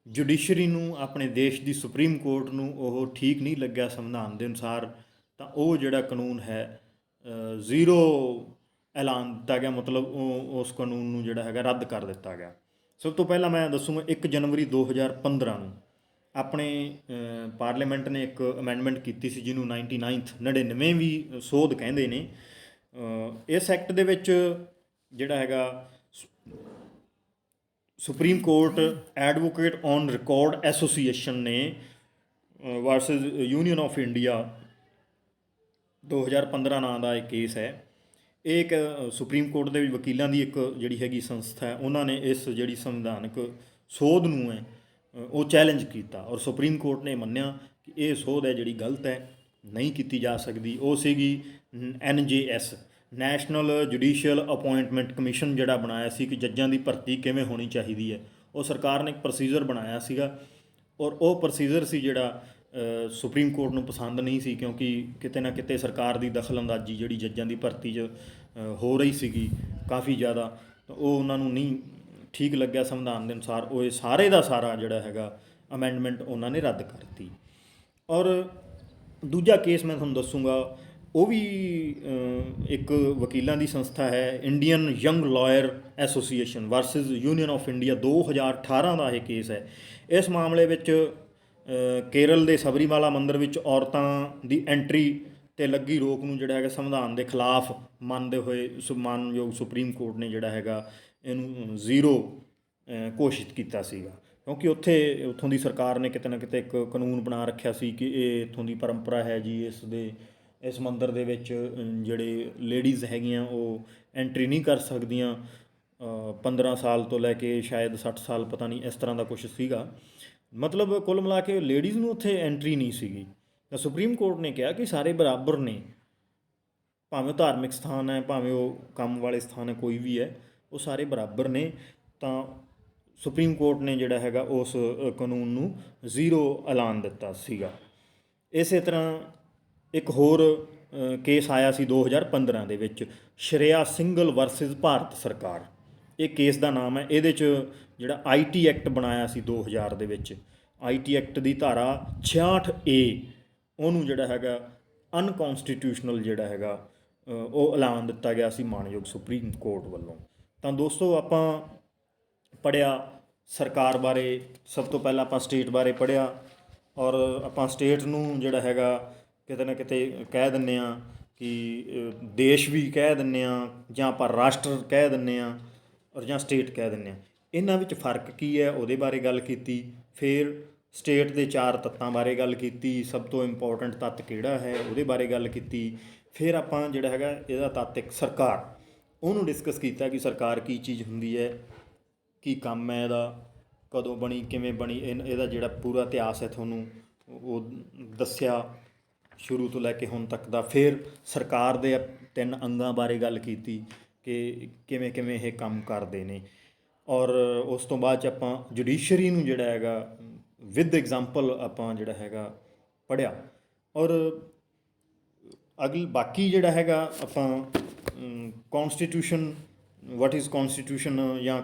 ਜੁਡੀਸ਼ਰੀ ਨੂੰ, ਆਪਣੇ ਦੇਸ਼ ਦੀ ਸੁਪਰੀਮ ਕੋਰਟ ਨੂੰ ਉਹ ਠੀਕ ਨਹੀਂ ਲੱਗਿਆ ਸੰਵਿਧਾਨ ਦੇ ਅਨੁਸਾਰ, ਤਾਂ ਉਹ ਜਿਹੜਾ ਕਾਨੂੰਨ ਹੈ ਜ਼ੀਰੋ ਐਲਾਨ ਦਿੱਤਾ ਗਿਆ। ਮਤਲਬ ਉਸ ਕਾਨੂੰਨ ਨੂੰ ਜਿਹੜਾ ਹੈਗਾ ਰੱਦ ਕਰ ਦਿੱਤਾ ਗਿਆ। ਸਭ ਤੋਂ ਪਹਿਲਾਂ ਮੈਂ ਦੱਸੂੰਗਾ 1 ਜਨਵਰੀ 2015 ਨੂੰ ਆਪਣੇ ਪਾਰਲੀਮੈਂਟ ਨੇ ਇੱਕ ਅਮੈਂਡਮੈਂਟ ਕੀਤੀ ਸੀ ਜਿਹਨੂੰ 99ਵੀਂ ਸੋਧ ਕਹਿੰਦੇ ਨੇ। ਇਸ ਐਕਟ ਦੇ ਵਿੱਚ ਜਿਹੜਾ ਹੈਗਾ supreme court advocate on record association ਨੇ ਵਰਸਸ ਯੂਨੀਅਨ ਆਫ ਇੰਡੀਆ 2015 ਨਾਂ ਦਾ ਇੱਕ ਕੇਸ ਹੈ। ਇਹ ਇੱਕ ਸੁਪਰੀਮ ਕੋਰਟ ਦੇ ਵਕੀਲਾਂ ਦੀ ਇੱਕ ਜਿਹੜੀ ਹੈਗੀ ਸੰਸਥਾ ਹੈ, ਉਹਨਾਂ ਨੇ ਇਸ ਜਿਹੜੀ ਸੰਵਿਧਾਨਕ ਸੋਧ ਨੂੰ ਹੈ ਉਹ ਚੈਲੰਜ ਕੀਤਾ ਔਰ ਸੁਪਰੀਮ ਕੋਰਟ ਨੇ ਮੰਨਿਆ ਕਿ ਇਹ ਸੋਧ ਹੈ ਜਿਹੜੀ ਗਲਤ ਹੈ, ਨਹੀਂ ਕੀਤੀ ਜਾ ਸਕਦੀ। ਉਹ ਸੀਗੀ NJS, national judicial appointment commission, ਜਿਹੜਾ ਬਣਾਇਆ ਸੀ ਕਿ ਜੱਜਾਂ ਦੀ ਭਰਤੀ ਕਿਵੇਂ ਹੋਣੀ ਚਾਹੀਦੀ ਹੈ। ਉਹ ਸਰਕਾਰ ਨੇ ਇੱਕ ਪ੍ਰੋਸੀਜਰ ਬਣਾਇਆ ਸੀਗਾ ਔਰ ਉਹ ਪ੍ਰੋਸੀਜਰ ਸੀ ਜਿਹੜਾ ਸੁਪਰੀਮ ਕੋਰਟ ਨੂੰ ਪਸੰਦ ਨਹੀਂ ਸੀ, ਕਿਉਂਕਿ ਕਿਤੇ ਨਾ ਕਿਤੇ ਸਰਕਾਰ ਦੀ ਦਖਲਅੰਦਾਜ਼ੀ ਜਿਹੜੀ ਜੱਜਾਂ ਦੀ ਭਰਤੀ 'ਚ ਹੋ ਰਹੀ ਸੀਗੀ ਕਾਫੀ ਜ਼ਿਆਦਾ, ਤਾਂ ਉਹ ਉਹਨਾਂ ਨੂੰ ਨਹੀਂ ਠੀਕ ਲੱਗਿਆ ਸੰਵਿਧਾਨ ਦੇ ਅਨੁਸਾਰ। ਉਹ ਇਹ ਸਾਰੇ ਦਾ ਸਾਰਾ ਜਿਹੜਾ ਹੈਗਾ ਅਮੈਂਡਮੈਂਟ ਉਹਨਾਂ ਨੇ ਰੱਦ ਕਰਤੀ। ਔਰ ਦੂਜਾ ਕੇਸ ਮੈਂ ਤੁਹਾਨੂੰ ਦੱਸੂੰਗਾ, ਉਹ ਵੀ ਇੱਕ ਵਕੀਲਾਂ ਦੀ ਸੰਸਥਾ ਹੈ, Indian young lawyer association versus union of India, 2018 ਦਾ ਇਹ ਕੇਸ ਹੈ। ਇਸ ਮਾਮਲੇ ਵਿੱਚ ਕੇਰਲ ਦੇ ਸਬਰੀਮਾਲਾ ਮੰਦਿਰ ਵਿੱਚ ਔਰਤਾਂ ਦੀ ਐਂਟਰੀ 'ਤੇ ਲੱਗੀ ਰੋਕ ਨੂੰ ਜਿਹੜਾ ਹੈਗਾ ਸੰਵਿਧਾਨ ਦੇ ਖਿਲਾਫ ਮੰਨਦੇ ਹੋਏ ਮਾਨਯੋਗ ਸੁਪਰੀਮ ਕੋਰਟ ਨੇ ਜਿਹੜਾ ਹੈਗਾ ਇਹਨੂੰ ਜ਼ੀਰੋ ਘੋਸ਼ਿਤ ਕੀਤਾ ਸੀਗਾ, ਕਿਉਂਕਿ ਉੱਥੋਂ ਦੀ ਸਰਕਾਰ ਨੇ ਕਿਤੇ ਨਾ ਕਿਤੇ ਇੱਕ ਕਾਨੂੰਨ ਬਣਾ ਰੱਖਿਆ ਸੀ ਕਿ ਇਹ ਇੱਥੋਂ ਦੀ ਪਰੰਪਰਾ ਹੈ ਜੀ, ਇਸ ਮੰਦਿਰ ਦੇ ਵਿੱਚ ਜਿਹੜੇ ਲੇਡੀਜ਼ ਹੈਗੀਆਂ ਉਹ ਐਂਟਰੀ ਨਹੀਂ ਕਰ ਸਕਦੀਆਂ 15 ਸਾਲ ਤੋਂ ਲੈ ਕੇ ਸ਼ਾਇਦ 60 ਸਾਲ, ਪਤਾ ਨਹੀਂ ਇਸ ਤਰ੍ਹਾਂ ਦਾ ਕੁਛ ਸੀਗਾ। ਮਤਲਬ ਕੁੱਲ ਮਿਲਾ ਕੇ ਲੇਡੀਜ਼ ਨੂੰ ਉੱਥੇ ਐਂਟਰੀ ਨਹੀਂ ਸੀਗੀ। ਤਾਂ ਸੁਪਰੀਮ ਕੋਰਟ ਨੇ ਕਿਹਾ ਕਿ ਸਾਰੇ ਬਰਾਬਰ ਨੇ, ਭਾਵੇਂ ਧਾਰਮਿਕ ਸਥਾਨ ਹੈ, ਭਾਵੇਂ ਉਹ ਕੰਮ ਵਾਲੇ ਸਥਾਨ ਹੈ, ਕੋਈ ਵੀ ਹੈ, ਉਹ ਸਾਰੇ ਬਰਾਬਰ ਨੇ। ਤਾਂ ਸੁਪਰੀਮ ਕੋਰਟ ਨੇ ਜਿਹੜਾ ਹੈਗਾ ਉਸ ਕਾਨੂੰਨ ਨੂੰ ਜ਼ੀਰੋ ਐਲਾਨ ਦਿੱਤਾ ਸੀਗਾ। ਇਸੇ ਤਰ੍ਹਾਂ ਇੱਕ ਹੋਰ ਕੇਸ ਆਇਆ ਸੀ 2015 ਦੇ ਵਿੱਚ, ਸ਼੍ਰੇਆ ਸਿੰਘਲ ਵਰਸਸ ਭਾਰਤ ਸਰਕਾਰ, ਇਹ ਕੇਸ ਦਾ ਨਾਮ ਹੈ। ਇਹਦੇ 'ਚ ਜਿਹੜਾ IT ਐਕਟ ਬਣਾਇਆ ਸੀ 2000 ਦੇ ਵਿੱਚ, IT ਐਕਟ ਦੀ ਧਾਰਾ 66A ਉਹਨੂੰ ਜਿਹੜਾ ਹੈਗਾ ਅਨਕੌਂਸਟੀਟਿਊਸ਼ਨਲ ਜਿਹੜਾ ਹੈਗਾ ਉਹ ਐਲਾਨ ਦਿੱਤਾ ਗਿਆ ਸੀ ਮਾਣਯੋਗ ਸੁਪਰੀਮ ਕੋਰਟ ਵੱਲੋਂ। ਤਾਂ ਦੋਸਤੋ ਆਪਾਂ ਪੜ੍ਹਿਆ ਸਰਕਾਰ ਬਾਰੇ, ਸਭ ਤੋਂ ਪਹਿਲਾਂ ਆਪਾਂ ਸਟੇਟ ਬਾਰੇ ਪੜ੍ਹਿਆ, ਔਰ ਆਪਾਂ ਸਟੇਟ ਨੂੰ ਜਿਹੜਾ ਹੈਗਾ ਕਿਤੇ ਨਾ ਕਿਤੇ ਕਹਿ ਦਿੰਦੇ ਹਾਂ ਕਿ ਦੇਸ਼ ਵੀ ਕਹਿ ਦਿੰਦੇ ਹਾਂ, ਜਾਂ ਆਪਾਂ ਰਾਸ਼ਟਰ ਕਹਿ ਦਿੰਦੇ ਹਾਂ, ਔਰ ਜਾਂ ਸਟੇਟ ਕਹਿ ਦਿੰਦੇ ਹਾਂ। ਇਹਨਾਂ ਵਿੱਚ ਫਰਕ ਕੀ ਹੈ ਉਹਦੇ ਬਾਰੇ ਗੱਲ ਕੀਤੀ। ਫਿਰ ਸਟੇਟ ਦੇ 4 ਤੱਤਾਂ ਬਾਰੇ ਗੱਲ ਕੀਤੀ, ਸਭ ਤੋਂ ਇੰਪੋਰਟੈਂਟ ਤੱਤ ਕਿਹੜਾ ਹੈ ਉਹਦੇ ਬਾਰੇ ਗੱਲ ਕੀਤੀ। ਫਿਰ ਆਪਾਂ ਜਿਹੜਾ ਹੈਗਾ ਇਹਦਾ ਤੱਤ ਇੱਕ ਸਰਕਾਰ, ਉਹਨੂੰ ਡਿਸਕਸ ਕੀਤਾ ਕਿ ਸਰਕਾਰ ਕੀ ਚੀਜ਼ ਹੁੰਦੀ ਹੈ, ਕੀ ਕੰਮ ਹੈ ਇਹਦਾ, ਕਦੋਂ ਬਣੀ, ਕਿਵੇਂ ਬਣੀ, ਇਹਦਾ ਜਿਹੜਾ ਪੂਰਾ ਇਤਿਹਾਸ ਹੈ ਤੁਹਾਨੂੰ ਉਹ ਦੱਸਿਆ ਸ਼ੁਰੂ ਤੋਂ ਲੈ ਕੇ ਹੁਣ ਤੱਕ ਦਾ। ਫਿਰ ਸਰਕਾਰ ਦੇ 3 ਅੰਗਾਂ ਬਾਰੇ ਗੱਲ ਕੀਤੀ ਕਿ ਕਿਵੇਂ ਕਿਵੇਂ ਇਹ ਕੰਮ ਕਰਦੇ ਨੇ। ਔਰ ਉਸ ਤੋਂ ਬਾਅਦ 'ਚ ਆਪਾਂ ਜੁਡੀਸ਼ਰੀ ਨੂੰ ਜਿਹੜਾ ਹੈਗਾ ਵਿਦ ਐਗਜ਼ਾਮਪਲ ਆਪਾਂ ਜਿਹੜਾ ਹੈਗਾ ਪੜ੍ਹਿਆ। ਔਰ ਬਾਕੀ ਜਿਹੜਾ ਹੈਗਾ ਆਪਾਂ ਕੌਨਸਟੀਟਿਊਸ਼ਨ, ਵਾਟ ਇਜ਼ ਕੌਨਸਟੀਟਿਊਸ਼ਨ, ਜਾਂ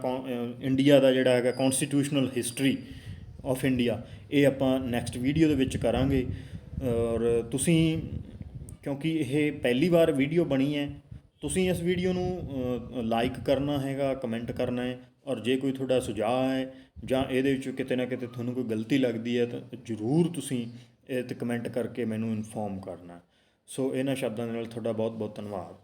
ਇੰਡੀਆ ਦਾ ਜਿਹੜਾ ਹੈਗਾ ਕੌਨਸਟੀਟਿਊਸ਼ਨਲ ਹਿਸਟਰੀ ਆਫ ਇੰਡੀਆ, ਇਹ ਆਪਾਂ ਨੈਕਸਟ ਵੀਡੀਓ ਦੇ ਵਿੱਚ ਕਰਾਂਗੇ। ਔਰ ਤੁਸੀਂ, ਕਿਉਂਕਿ ਇਹ ਪਹਿਲੀ ਵਾਰ ਵੀਡੀਓ ਬਣੀ ਹੈ, ਤੁਸੀਂ ਇਸ ਵੀਡੀਓ ਨੂੰ ਲਾਈਕ ਕਰਨਾ ਹੈਗਾ, ਕਮੈਂਟ ਕਰਨਾ ਹੈ, ਔਰ ਜੇ ਕੋਈ ਤੁਹਾਡਾ ਸੁਝਾਅ ਹੈ ਜਾਂ ਇਹਦੇ ਵਿੱਚ ਕਿਤੇ ਨਾ ਕਿਤੇ ਤੁਹਾਨੂੰ ਕੋਈ ਗਲਤੀ ਲੱਗਦੀ ਹੈ ਤਾਂ ਜ਼ਰੂਰ ਤੁਸੀਂ ਇਹ 'ਤੇ ਕਮੈਂਟ ਕਰਕੇ ਮੈਨੂੰ ਇਨਫੋਰਮ ਕਰਨਾ। ਸੋ ਇਹਨਾਂ ਸ਼ਬਦਾਂ ਦੇ ਨਾਲ ਤੁਹਾਡਾ ਬਹੁਤ ਬਹੁਤ ਧੰਨਵਾਦ।